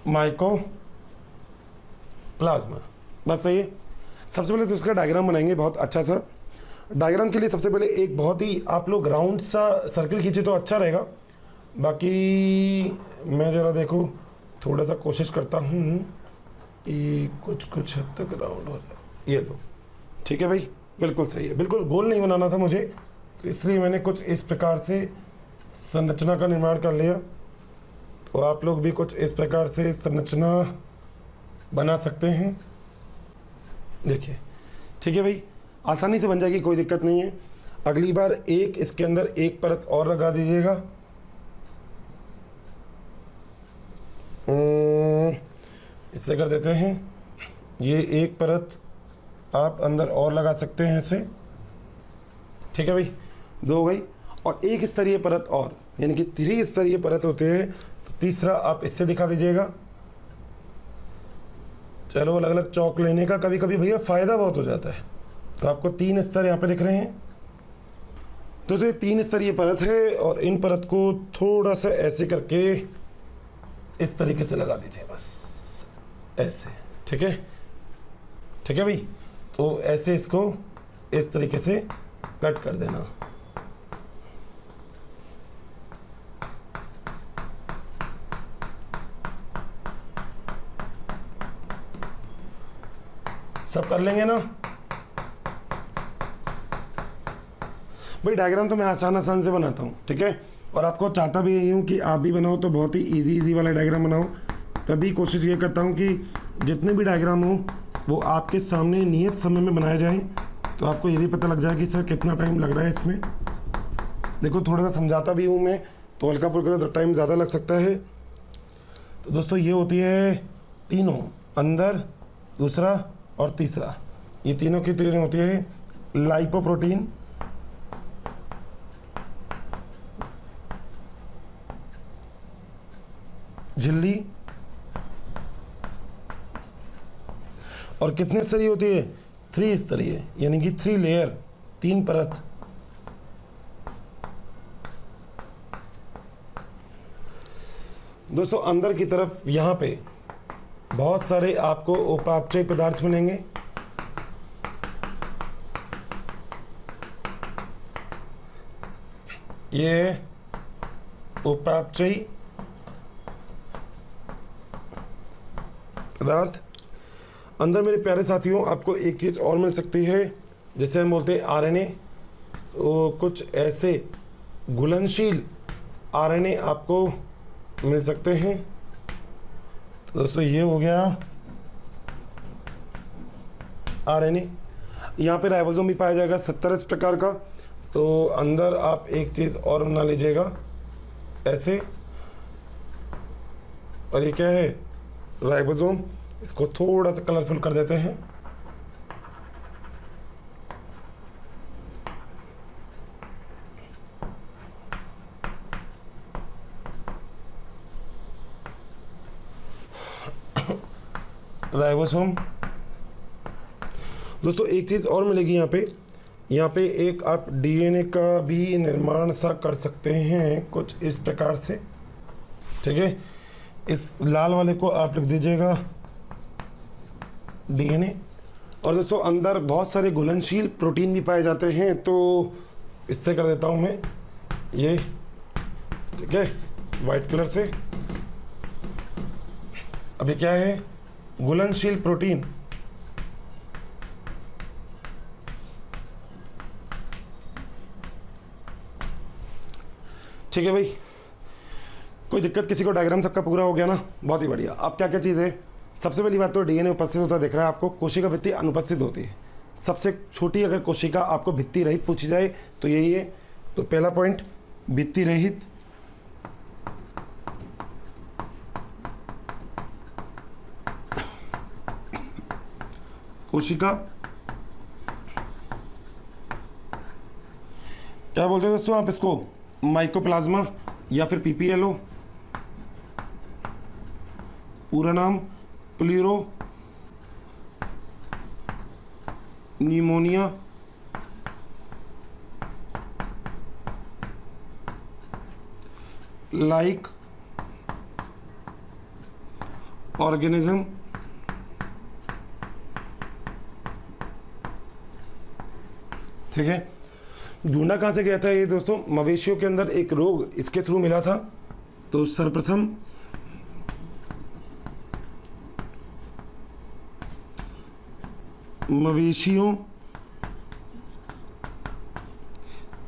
माइकोप्लाज्मा, बस सही है। सबसे पहले तो इसका डायग्राम बनाएंगे बहुत अच्छा सा। डायग्राम के लिए सबसे पहले एक बहुत ही आप लोग राउंड सा सर्कल खींचे तो अच्छा रहेगा। बाकी मैं ज़रा देखो थोड़ा सा कोशिश करता हूँ कि कुछ हद तक राउंड हो जाए। ये लो, ठीक है भाई, बिल्कुल सही है। बिल्कुल गोल नहीं बनाना था मुझे, तो इसलिए मैंने कुछ इस प्रकार से संरचना का निर्माण कर लिया। तो आप लोग भी कुछ इस प्रकार से संरचना बना सकते हैं। देखिए, ठीक है भाई, आसानी से बन जाएगी, कोई दिक्कत नहीं है। अगली बार एक इसके अंदर एक परत और लगा दीजिएगा। इससे कर देते हैं, ये एक परत आप अंदर और लगा सकते हैं ऐसे, ठीक है भाई, 2 हो गई। और एक स्तरीय परत और, यानी कि 3 स्तरीय परत होते हैं, तो तीसरा आप इससे दिखा दीजिएगा। चलो, अलग अलग चौक लेने का कभी कभी भैया फ़ायदा बहुत हो जाता है। तो आपको 3 स्तर यहाँ पे दिख रहे हैं। तो ये 3 स्तरीय परत है, और इन परत को थोड़ा सा ऐसे करके इस तरीके से लगा दीजिए, बस ऐसे। ठीक है, ठीक है भाई। तो ऐसे इसको इस तरीके से कट कर देना। सब कर लेंगे ना भाई। डायग्राम तो मैं आसान से बनाता हूँ, ठीक है। और आपको चाहता भी यही हूँ कि आप भी बनाओ तो बहुत ही इजी वाला डायग्राम बनाओ। तभी कोशिश ये करता हूँ कि जितने भी डायग्राम हो वो आपके सामने नियत समय में बनाए जाएं, तो आपको ये भी पता लग जाए कि सर कितना टाइम लग रहा है इसमें। देखो, थोड़ा सा समझाता भी हूँ मैं, तो हल्का फुल्का तो टाइम ज़्यादा लग सकता है। तो दोस्तों, ये होती है तीनों, अंदर, दूसरा और तीसरा, ये तीनों की तीनों होती है लाइपोप्रोटीन, झिल्ली। और कितने स्तरीय होती है? 3 स्तरीय, यानी कि 3 लेयर, 3 परत। दोस्तों, अंदर की तरफ यहाँ पे बहुत सारे आपको उपापचय पदार्थ मिलेंगे। ये उपापचय पदार्थ। अंदर मेरे प्यारे साथियों, आपको एक चीज़ और मिल सकती है, जैसे हम बोलते हैं आरएनए। कुछ ऐसे घुलनशील आरएनए आपको मिल सकते हैं। तो दोस्तों, ये हो गया आरएनए। यहाँ पे राइबोसोम भी पाया जाएगा 70 इस प्रकार का। तो अंदर आप एक चीज़ और बना लीजिएगा ऐसे। और ये क्या है? राइबोसोम। इसको थोड़ा सा कलरफुल कर देते हैं। राइबोसोम। दोस्तों, एक चीज़ और मिलेगी यहाँ पे एक आप डीएनए का भी निर्माण सा कर सकते हैं, कुछ इस प्रकार से। ठीक है, इस लाल वाले को आप लिख दीजिएगा डीएनए। और दोस्तों, अंदर बहुत सारे घुलनशील प्रोटीन भी पाए जाते हैं, तो इससे कर देता हूँ मैं ये, ठीक है, वाइट कलर से। अभी क्या है? घुलनशील प्रोटीन। ठीक है भाई, कोई दिक्कत किसी को? डायग्राम सबका पूरा हो गया ना? बहुत ही बढ़िया। अब क्या क्या चीज़ है? सबसे पहली बात तो डीएनए उपस्थित होता दिख रहा है आपको, कोशिका भित्ति अनुपस्थित होती है। सबसे छोटी अगर कोशिका आपको भित्ति रहित पूछी जाए तो यही है। तो पहला पॉइंट, भित्ति रहित। कोशिका क्या बोलते हैं दोस्तों आप इसको? माइकोप्लाज्मा या फिर पीपीएलओ। पूरा नाम प्लूरो निमोनिया लाइक ऑर्गेनिज्म। ठीक है, ढूंढा कहाँ से गया था ये दोस्तों? मवेशियों के अंदर एक रोग इसके थ्रू मिला था। तो सर्वप्रथम मवेशियों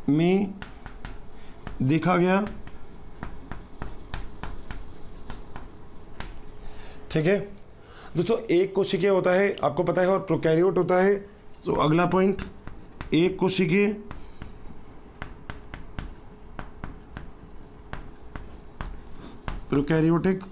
में देखा गया। ठीक है दोस्तों, एक कोशिकीय होता है आपको पता है, और प्रोकैरियोट होता है। सो अगला पॉइंट, एक कोशिकीय प्रोकैरियोटिक।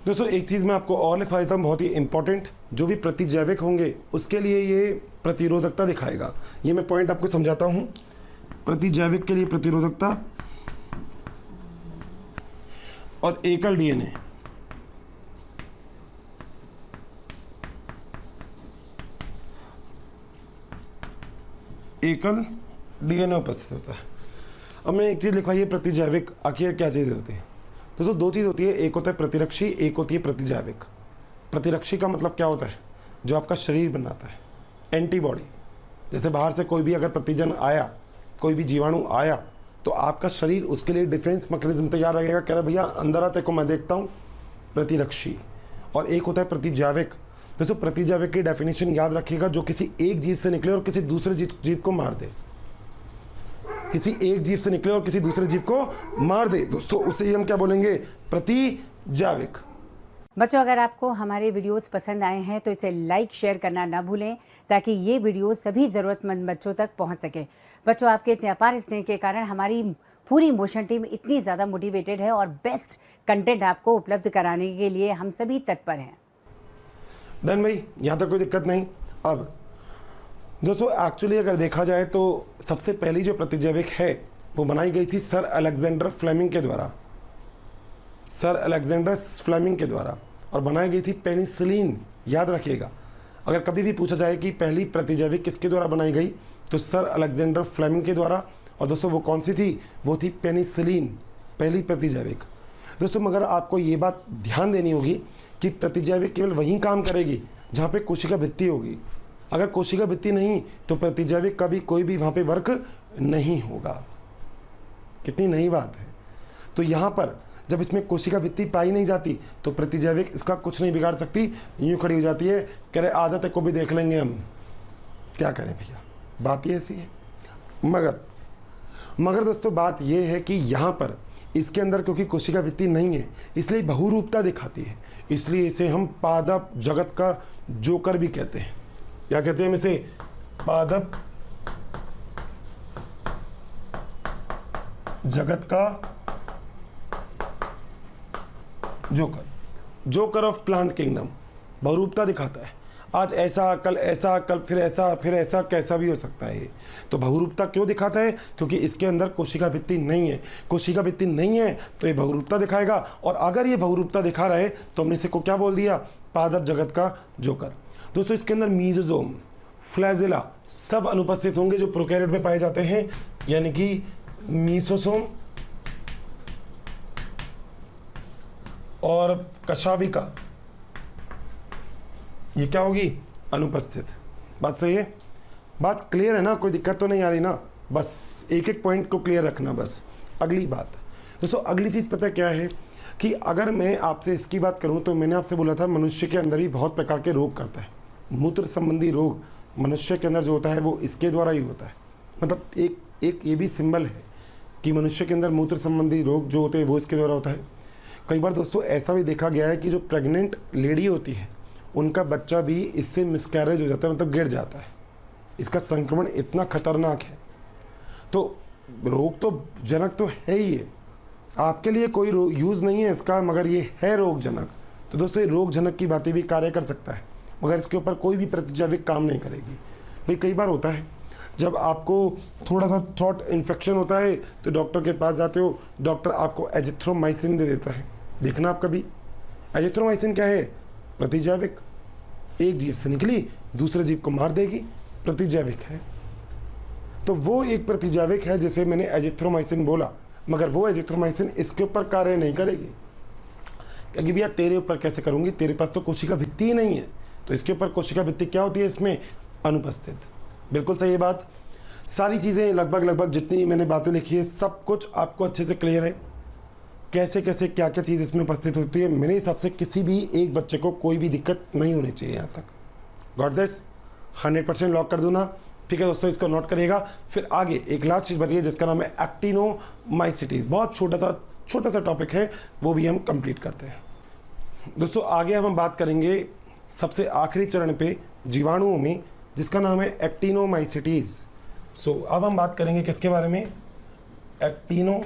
दोस्तों एक चीज़ मैं आपको और लिखवा देता हूँ बहुत ही इंपॉर्टेंट, जो भी प्रतिजैविक होंगे उसके लिए ये प्रतिरोधकता दिखाएगा। ये मैं पॉइंट आपको समझाता हूँ। प्रतिजैविक के लिए प्रतिरोधकता और एकल डीएनए, एकल डीएनए उपस्थित होता है। अब मैं एक चीज़ लिखवाइए, प्रतिजैविक आखिर क्या चीज़ होती है। दोस्तों दो चीज़ होती है, एक होता है प्रतिरक्षी, एक होती है प्रतिजैविक। प्रतिरक्षी का मतलब क्या होता है, जो आपका शरीर बनाता है, एंटीबॉडी। जैसे बाहर से कोई भी अगर प्रतिजन आया, कोई भी जीवाणु आया, तो आपका शरीर उसके लिए डिफेंस मैकेनिज्म तैयार रखेगा, कह रहा भैया अंदर आते को मैं देखता हूँ, प्रतिरक्षी। और एक होता है प्रतिजैविक। दोस्तों प्रतिजैविक की डेफिनेशन याद रखिएगा, जो किसी एक जीव से निकले और किसी दूसरे जीव को मार दे। किसी एक जीव से निकले और किसी दूसरे जीव को मार दे, दोस्तों उसे ही हम क्या बोलेंगे, प्रतिजैविक। बच्चों अगर आपको हमारे वीडियोस पसंद आए हैं तो इसे लाइक शेयर करना ना भूलें, ताकि ये वीडियो सभी ज़रूरतमंद बच्चों तक पहुंच सके। बच्चों आपके इतने अपार स्नेह के कारण हमारी पूरी मोशन टीम इतनी ज़्यादा मोटिवेटेड है और बेस्ट कंटेंट आपको उपलब्ध कराने के लिए हम सभी तत्पर हैं। डन भाई, यहाँ तक कोई दिक्कत नहीं। अब दोस्तों एक्चुअली अगर देखा जाए तो सबसे पहली जो प्रतिजैविक है वो बनाई गई थी सर अलेक्जेंडर फ्लेमिंग के द्वारा, सर अलेक्जेंडर फ्लेमिंग के द्वारा, और बनाई गई थी पेनिसिलिन। याद रखिएगा, अगर कभी भी पूछा जाए कि पहली प्रतिजैविक किसके द्वारा बनाई गई, तो सर अलेक्जेंडर फ्लेमिंग के द्वारा। और दोस्तों वो कौन सी थी, वो थी पेनिसिलिन, पहली प्रतिजैविक। दोस्तों मगर आपको ये बात ध्यान देनी होगी कि प्रतिजैविक केवल वहीं काम करेगी जहाँ पे कोशिका भित्ति होगी। अगर कोशिका भित्ति नहीं तो प्रतिजैविक का भी कोई भी वहाँ पे वर्क नहीं होगा। कितनी नई बात है। तो यहाँ पर जब इसमें कोशिका भित्ति पाई नहीं जाती तो प्रतिजैविक इसका कुछ नहीं बिगाड़ सकती, यूँ खड़ी हो जाती है, कह रहे आ जाते को भी देख लेंगे हम, क्या करें भैया, बात ही ऐसी है। मगर दोस्तों बात यह है कि यहाँ पर इसके अंदर क्योंकि कोशिका भित्ति नहीं है, इसलिए बहुरूपता दिखाती है, इसलिए इसे हम पादप जगत का जोकर भी कहते हैं। क्या कहते हैं इसे, पादप जगत का joker, joker of plant kingdom. बहुरूपता दिखाता है, आज ऐसा कल ऐसा, कल फिर ऐसा, फिर ऐसा, कैसा भी हो सकता है ये। तो बहुरूपता क्यों दिखाता है, क्योंकि इसके अंदर कोशिका भित्ति नहीं है। कोशिका भित्ति नहीं है तो ये बहुरूपता दिखाएगा, और अगर ये बहुरूपता दिखा रहा है तो हमने इसे को क्या बोल दिया, पादप जगत का जोकर। दोस्तों इसके अंदर मीजोजोम, फ्लैजिला सब अनुपस्थित होंगे जो प्रोकैरियोट में पाए जाते हैं, यानी कि मीसोसोम और कशाभिका, ये क्या होगी, अनुपस्थित। बात सही है, बात क्लियर है ना, कोई दिक्कत तो नहीं आ रही ना, बस एक एक पॉइंट को क्लियर रखना बस। अगली बात दोस्तों, अगली चीज़ पता क्या है कि अगर मैं आपसे इसकी बात करूं तो मैंने आपसे बोला था मनुष्य के अंदर ही बहुत प्रकार के रोग करता है। मूत्र संबंधी रोग मनुष्य के अंदर जो होता है वो इसके द्वारा ही होता है। मतलब एक ये भी सिंबल है कि मनुष्य के अंदर मूत्र संबंधी रोग जो होते हैं वो इसके द्वारा होता है। कई बार दोस्तों ऐसा भी देखा गया है कि जो प्रेग्नेंट लेडी होती है उनका बच्चा भी इससे मिसकैरेज हो जाता है, मतलब गिर जाता है। इसका संक्रमण इतना खतरनाक है। तो रोग तो जनक तो है ही है, आपके लिए कोई यूज़ नहीं है इसका, मगर ये है रोगजनक। तो दोस्तों ये रोगजनक की बातें भी कार्य कर सकता है, मगर इसके ऊपर कोई भी प्रतिजैविक काम नहीं करेगी। भाई कई बार होता है जब आपको थोड़ा सा थ्रोट इन्फेक्शन होता है तो डॉक्टर के पास जाते हो, डॉक्टर आपको एजिथ्रोमाइसिन दे देता है। देखना आप कभी, एजिथ्रोमाइसिन क्या है, प्रतिजैविक। एक जीव से निकली दूसरे जीव को मार देगी, प्रतिजैविक है। तो वो एक प्रतिजैविक है जिसे मैंने एजिथ्रोमाइसिन बोला, मगर वो एजिथ्रोमाइसिन इसके ऊपर कार्य नहीं करेगी, क्योंकि भैया तेरे ऊपर कैसे करूंगी, तेरे पास तो कोशिका भित्ति ही नहीं है। तो इसके ऊपर कोशिका भित्ति क्या होती है, इसमें अनुपस्थित। बिल्कुल सही बात। सारी चीज़ें लगभग जितनी मैंने बातें लिखी है सब कुछ आपको अच्छे से क्लियर है, कैसे कैसे क्या क्या चीज़ इसमें उपस्थित होती है। मेरे हिसाब से किसी भी एक बच्चे को कोई भी दिक्कत नहीं होनी चाहिए यहाँ तक। गॉट दिस, 100% लॉक कर दूँ ना, ठीक है दोस्तों, इसको नोट करिएगा। फिर आगे एक लास्ट चीज़ बनी है जिसका नाम है एक्टिनोमाइसिटीज़। बहुत छोटा सा टॉपिक है, वो भी हम कंप्लीट करते हैं। दोस्तों आगे हम बात करेंगे सबसे आखिरी चरण पे जीवाणुओं में, जिसका नाम है एक्टिनोमाइसिटीज़। सो अब हम बात करेंगे किसके बारे में, एक्टिनोमाइसिटीज़।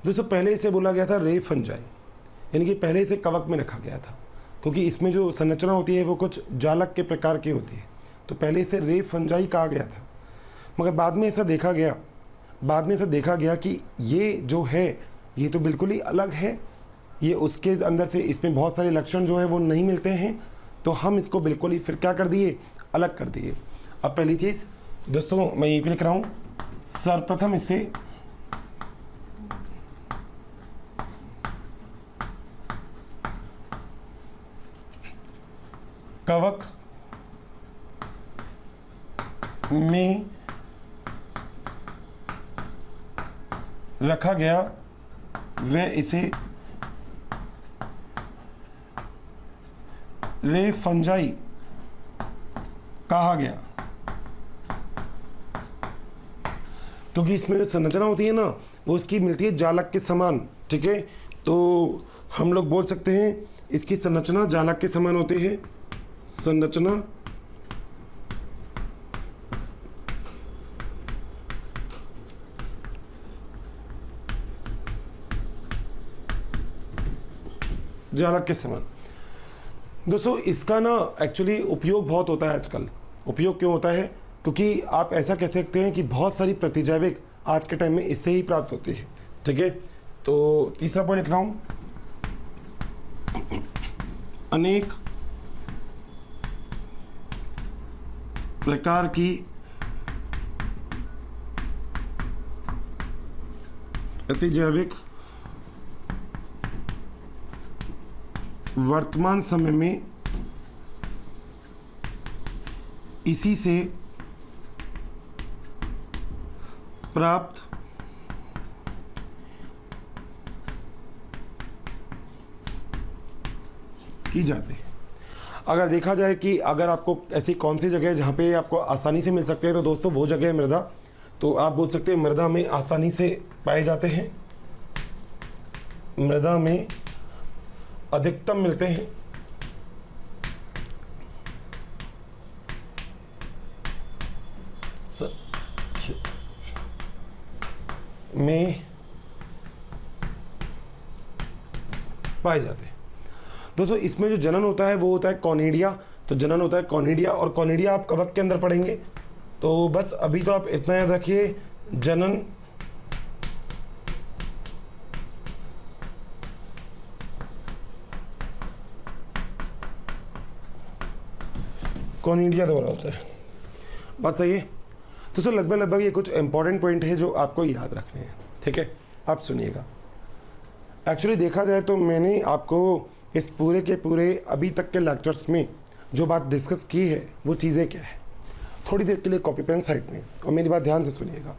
दोस्तों पहले इसे बोला गया था रे फंजाई, यानी कि पहले इसे कवक में रखा गया था, क्योंकि इसमें जो संरचना होती है वो कुछ जालक के प्रकार की होती है, तो पहले इसे रे फंजाई कहा गया था। मगर बाद में ऐसा देखा गया कि ये जो है ये तो बिल्कुल ही अलग है, ये उसके अंदर से इसमें बहुत सारे लक्षण जो है वो नहीं मिलते हैं, तो हम इसको बिल्कुल ही फिर क्या कर दिए, अलग कर दिए। अब पहली चीज़ दोस्तों मैं यहीं पे लिख रहा हूँ, सर्वप्रथम इसे कवक में रखा गया, व इसे रे फंजाई कहा गया, क्योंकि इसमें जो संरचना होती है ना वो इसकी मिलती है जालक के समान। ठीक है, तो हम लोग बोल सकते हैं इसकी संरचना जालक के समान होती है, संरचना जालक के समान। दोस्तों इसका ना एक्चुअली उपयोग बहुत होता है आजकल। उपयोग क्यों होता है? क्योंकि आप ऐसा कह सकते हैं कि बहुत सारी प्रतिजैविक आज के टाइम में इससे ही प्राप्त होती है। ठीक है, तो तीसरा पॉइंट लिख रहा हूँ, अनेक प्रकार की प्रतिजैविक वर्तमान समय में इसी से प्राप्त की जाती है। अगर देखा जाए कि अगर आपको ऐसी कौन सी जगह है जहाँ पे आपको आसानी से मिल सकते हैं, तो दोस्तों वो जगह है मृदा। तो आप बोल सकते हैं मृदा में आसानी से पाए जाते हैं, मृदा में अधिकतम मिलते हैं, में पाए जाते हैं। दोस्तों इसमें जो जनन होता है वो होता है कॉनिडिया। तो जनन होता है कॉनिडिया, और कॉनिडिया आप कवक के अंदर पढ़ेंगे। तो बस अभी तो आप इतना याद रखिए, जनन कॉनिडिया द्वारा होता है। बात सही है दोस्तों। लगभग ये कुछ इंपॉर्टेंट पॉइंट है जो आपको याद रखने हैं। ठीक है, आप सुनिएगा। एक्चुअली देखा जाए तो मैंने आपको इस पूरे के पूरे अभी तक के लेक्चर्स में जो बात डिस्कस की है वो चीज़ें क्या है, थोड़ी देर के लिए कॉपी पेन साइड में, और मेरी बात ध्यान से सुनिएगा।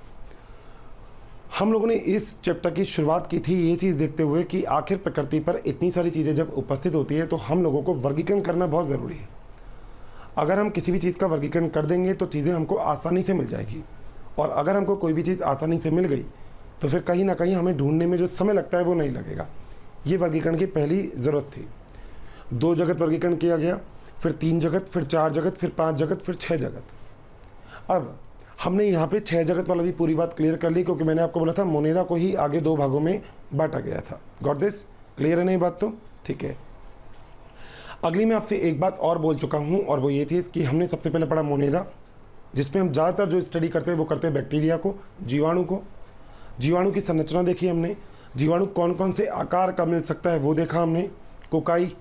हम लोगों ने इस चैप्टर की शुरुआत की थी ये चीज़ देखते हुए कि आखिर प्रकृति पर इतनी सारी चीज़ें जब उपस्थित होती है तो हम लोगों को वर्गीकरण करना बहुत ज़रूरी है। अगर हम किसी भी चीज़ का वर्गीकरण कर देंगे तो चीज़ें हमको आसानी से मिल जाएगी, और अगर हमको कोई भी चीज़ आसानी से मिल गई तो फिर कहीं ना कहीं हमें ढूंढने में जो समय लगता है वो नहीं लगेगा। ये वर्गीकरण की पहली ज़रूरत थी। 2 जगत वर्गीकरण किया गया, फिर 3 जगत, फिर 4 जगत, फिर 5 जगत, फिर 6 जगत। अब हमने यहाँ पे 6 जगत वाला भी पूरी बात क्लियर कर ली, क्योंकि मैंने आपको बोला था मोनेरा को ही आगे 2 भागों में बांटा गया था। Got this? क्लियर है नहीं बात? तो ठीक है। अगली मैं आपसे एक बात और बोल चुका हूँ, और वो ये चीज़ कि हमने सबसे पहले पढ़ा मोनेरा, जिसमें हम ज़्यादातर जो स्टडी करते हैं वो करते हैं बैक्टीरिया को, जीवाणु को। जीवाणु की संरचना देखी हमने, जीवाणु कौन कौन से आकार का मिल सकता है वो देखा हमने। कोकाई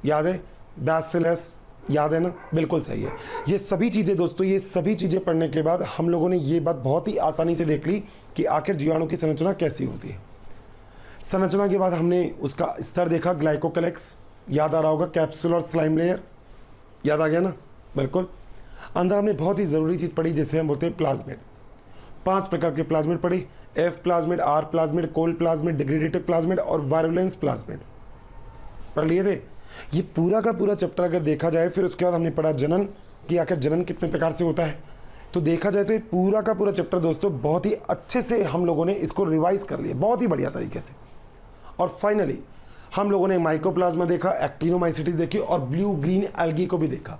याद है, बैसिलस याद है ना? बिल्कुल सही है। ये सभी चीज़ें दोस्तों, ये सभी चीज़ें पढ़ने के बाद हम लोगों ने ये बात बहुत ही आसानी से देख ली कि आखिर जीवाणु की संरचना कैसी होती है। संरचना के बाद हमने उसका स्तर देखा, ग्लाइकोकैलेक्स याद आ रहा होगा, कैप्सूल और स्लाइम लेयर याद आ गया ना? बिल्कुल। अंदर हमने बहुत ही ज़रूरी चीज़ पढ़ी जिसे हम बोलते हैं प्लाज्मिड। 5 प्रकार के प्लाज्मिड पढ़े, F plasmid, R plasmid, col plasmid, degradative plasmid और वायरुलेंस प्लाज्मिड पढ़ लिए थे। ये पूरा का पूरा चैप्टर अगर देखा जाए, फिर उसके बाद हमने पढ़ा जनन कि आखिर जनन कितने प्रकार से होता है। तो देखा जाए तो ये पूरा का पूरा चैप्टर दोस्तों बहुत ही अच्छे से हम लोगों ने इसको रिवाइज कर लिया, बहुत ही बढ़िया तरीके से। और फाइनली हम लोगों ने माइकोप्लाज्मा देखा, एक्टिनोमाइसिटीज देखी, और ब्लू ग्रीन एल्गी को भी देखा।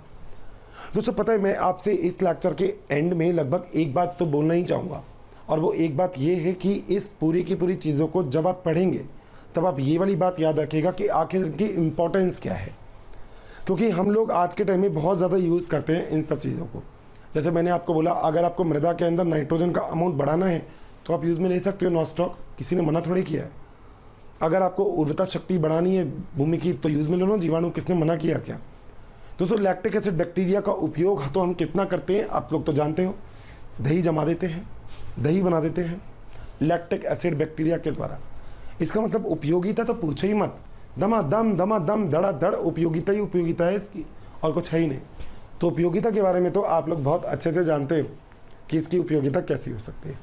दोस्तों पता है, मैं आपसे इस लेक्चर के एंड में लगभग एक बात तो बोलना ही चाहूँगा। और वो एक बात ये है कि इस पूरी की पूरी चीज़ों को जब आप पढ़ेंगे तब आप ये वाली बात याद रखिएगा कि आखिर इनकी इम्पोर्टेंस क्या है, क्योंकि हम लोग आज के टाइम में बहुत ज़्यादा यूज़ करते हैं इन सब चीज़ों को। जैसे मैंने आपको बोला, अगर आपको मृदा के अंदर नाइट्रोजन का अमाउंट बढ़ाना है तो आप यूज़ में ले सकते हो नॉनस्टॉक, किसी ने मना थोड़ी किया है। अगर आपको उर्वरता शक्ति बढ़ानी है भूमि की तो यूज़ में ले लो जीवाणु, किसने मना किया क्या। दोस्तों लैक्टिक एसिड बैक्टीरिया का उपयोग तो हम कितना करते हैं आप लोग तो जानते हो, दही जमा देते हैं, दही बना देते हैं लैक्टिक एसिड बैक्टीरिया के द्वारा। इसका मतलब उपयोगिता तो पूछो ही मत, दमादम धड़ा धड़ उपयोगिता ही उपयोगिता है इसकी, और कुछ है ही नहीं। तो उपयोगिता के बारे में तो आप लोग बहुत अच्छे से जानते हो कि इसकी उपयोगिता कैसी हो सकती है।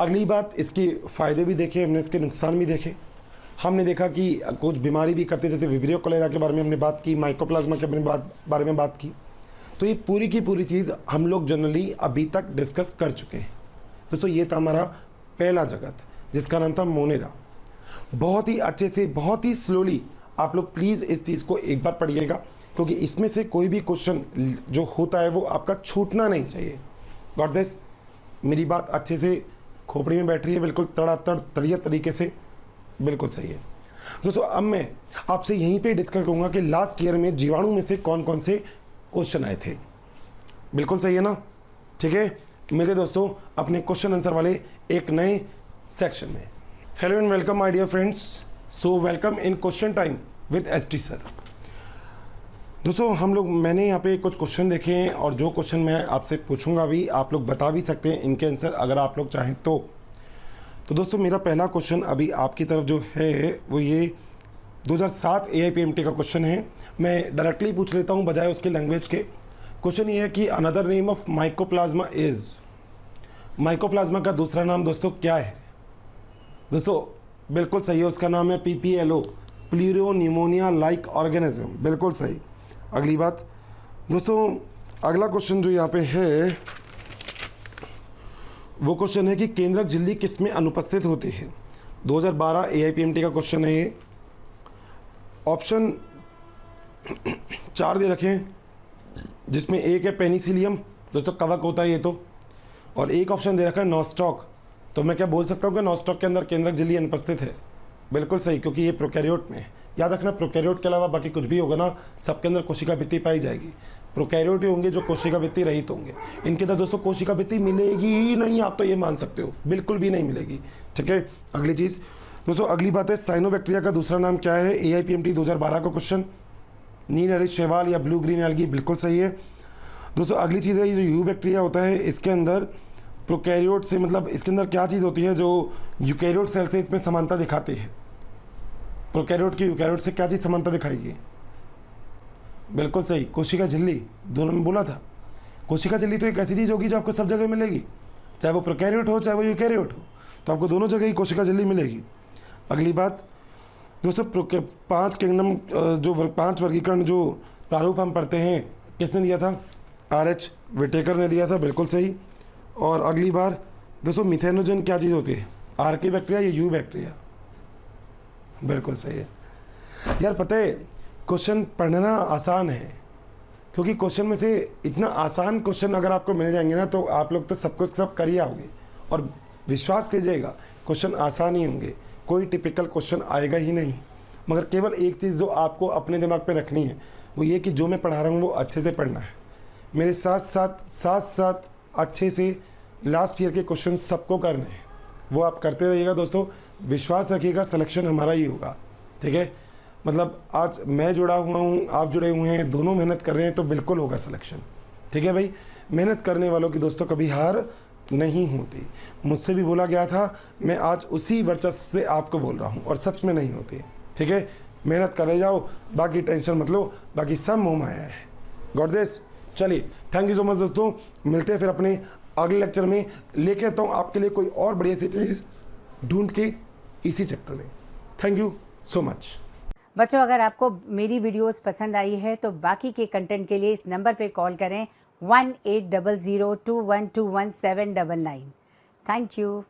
अगली बात, इसके फ़ायदे भी देखे हमने, इसके नुकसान भी देखे। हमने देखा कि कुछ बीमारी भी करते, जैसे विब्रियो कोलेरा के बारे में हमने बात की, माइकोप्लाज्मा के बारे में बात की। तो ये पूरी की पूरी चीज़ हम लोग जनरली अभी तक डिस्कस कर चुके हैं। दोस्तों ये था हमारा पहला जगत जिसका नाम था मोनेरा। बहुत ही अच्छे से, बहुत ही स्लोली आप लोग प्लीज़ इस चीज़ को एक बार पढ़िएगा, क्योंकि इसमें से कोई भी क्वेश्चन जो होता है वो आपका छूटना नहीं चाहिए। Got this? मेरी बात अच्छे से खोपड़ी में बैठ रही है, बिल्कुल तड़ातड़ तड़िया तरीके से, बिल्कुल सही है। दोस्तों अब मैं आपसे यहीं पे डिस्कस करूँगा कि लास्ट ईयर में जीवाणु में से कौन कौन से क्वेश्चन आए थे। बिल्कुल सही है ना? ठीक है, मिलते दोस्तों अपने क्वेश्चन आंसर वाले एक नए सेक्शन में। Hello and welcome my dear friends, so welcome in question time with ST sir. दोस्तों मैंने यहाँ पे कुछ क्वेश्चन देखे हैं और जो क्वेश्चन मैं आपसे पूछूंगा भी आप लोग बता भी सकते हैं इनके आंसर अगर आप लोग चाहें तो दोस्तों मेरा पहला क्वेश्चन अभी आपकी तरफ जो है वो ये 2007 AIPMT का क्वेश्चन है। मैं डायरेक्टली पूछ लेता हूँ बजाय उसके लैंग्वेज के। क्वेश्चन ये है कि another name of mycoplasma is, mycoplasma का दूसरा नाम दोस्तों क्या है? दोस्तों बिल्कुल सही है, उसका नाम है PPLO, प्लूरोनिमोनिया लाइक ऑर्गेनिज्म, बिल्कुल सही। अगली बात दोस्तों, अगला क्वेश्चन जो यहाँ पे है वो क्वेश्चन है कि केंद्रक झिल्ली किस में अनुपस्थित होती है? 2012 AIPMT का क्वेश्चन है ये। ऑप्शन 4 दे रखें जिसमें एक है पेनिसिलियम, दोस्तों कवक होता है ये तो, और एक ऑप्शन दे रखा है नॉस्टॉक। तो मैं क्या बोल सकता हूँ कि नॉस्टॉक के अंदर केंद्रक झिल्ली अनुपस्थित है? बिल्कुल सही, क्योंकि ये प्रोकैरियोट में है। याद रखना प्रोकैरियोट के अलावा बाकी कुछ भी होगा ना, सबके अंदर कोशिका भित्ति पाई जाएगी। प्रोकैरियोट ही होंगे जो कोशिका भित्ति रहित होंगे, इनके अंदर दोस्तों कोशिका भित्ति मिलेगी ही नहीं, आप तो ये मान सकते हो, बिल्कुल भी नहीं मिलेगी। ठीक है, अगली चीज़ दोस्तों, अगली बात है साइनोबैक्टीरिया का दूसरा नाम क्या है? AIPMT 2012 का क्वेश्चन, नील हरित शैवाल या ब्लू ग्रीन एल्गी, बिल्कुल सही है। दोस्तों अगली चीज़ है ये जो यूबैक्टीरिया होता है, इसके अंदर प्रोकैरियोट से मतलब इसके अंदर क्या चीज़ होती है जो यूकैरियोट सेल से इसमें समानता दिखाती है? प्रोकैरियोट की यूकैरियोट से क्या चीज़ समानता दिखाएगी? बिल्कुल सही, कोशिका झिल्ली। दोनों में बोला था, कोशिका झिल्ली तो एक ऐसी चीज़ होगी जो आपको सब जगह मिलेगी, चाहे वो प्रोकैरियोट हो चाहे वो यूकैरियोट हो, तो आपको दोनों जगह ही कोशिका झिल्ली मिलेगी। अगली बात दोस्तों, 5 किंगडम जो 5 वर्गीकरण जो प्रारूप हम पढ़ते हैं किसने दिया था? RH विटेकर ने दिया था, बिल्कुल सही। और अगली बार दोस्तों मिथेनोजन क्या चीज़ होती है? आर्की बैक्टीरिया या यू बैक्टीरिया? बिल्कुल सही है। यार पता है क्वेश्चन पढ़ना आसान है, क्योंकि क्वेश्चन में से इतना आसान क्वेश्चन अगर आपको मिल जाएंगे ना तो आप लोग तो सब कुछ सब कर ही आओगे, और विश्वास कीजिएगा क्वेश्चन आसान ही होंगे, कोई टिपिकल क्वेश्चन आएगा ही नहीं। मगर केवल एक चीज़ जो आपको अपने दिमाग पे रखनी है वो ये कि जो मैं पढ़ा रहा हूँ वो अच्छे से पढ़ना है। मेरे साथ अच्छे से लास्ट ईयर के क्वेश्चन सबको करने हैं, वो आप करते रहिएगा दोस्तों। विश्वास रखिएगा सिलेक्शन हमारा ही होगा। ठीक है, मतलब आज मैं जुड़ा हुआ हूँ, आप जुड़े हुए हैं, दोनों मेहनत कर रहे हैं तो बिल्कुल होगा सिलेक्शन। ठीक है भाई, मेहनत करने वालों की दोस्तों कभी हार नहीं होती। मुझसे भी बोला गया था, मैं आज उसी वर्चस्व से आपको बोल रहा हूँ, और सच में नहीं होती। ठीक है, मेहनत करे जाओ, बाकी टेंशन मत लो, बाकी सब मोह माया है। God this. चलिए, थैंक यू सो मच दोस्तों, मिलते हैं फिर अपने अगले लेक्चर में। लेके आता हूँ आपके लिए कोई और बढ़िया सी चीज़ ढूंढ के इसी चैप्टर में। Thank you so much. बच्चों अगर आपको मेरी वीडियोस पसंद आई है तो बाकी के कंटेंट के लिए इस नंबर पे कॉल करें 180021217999। Thank you.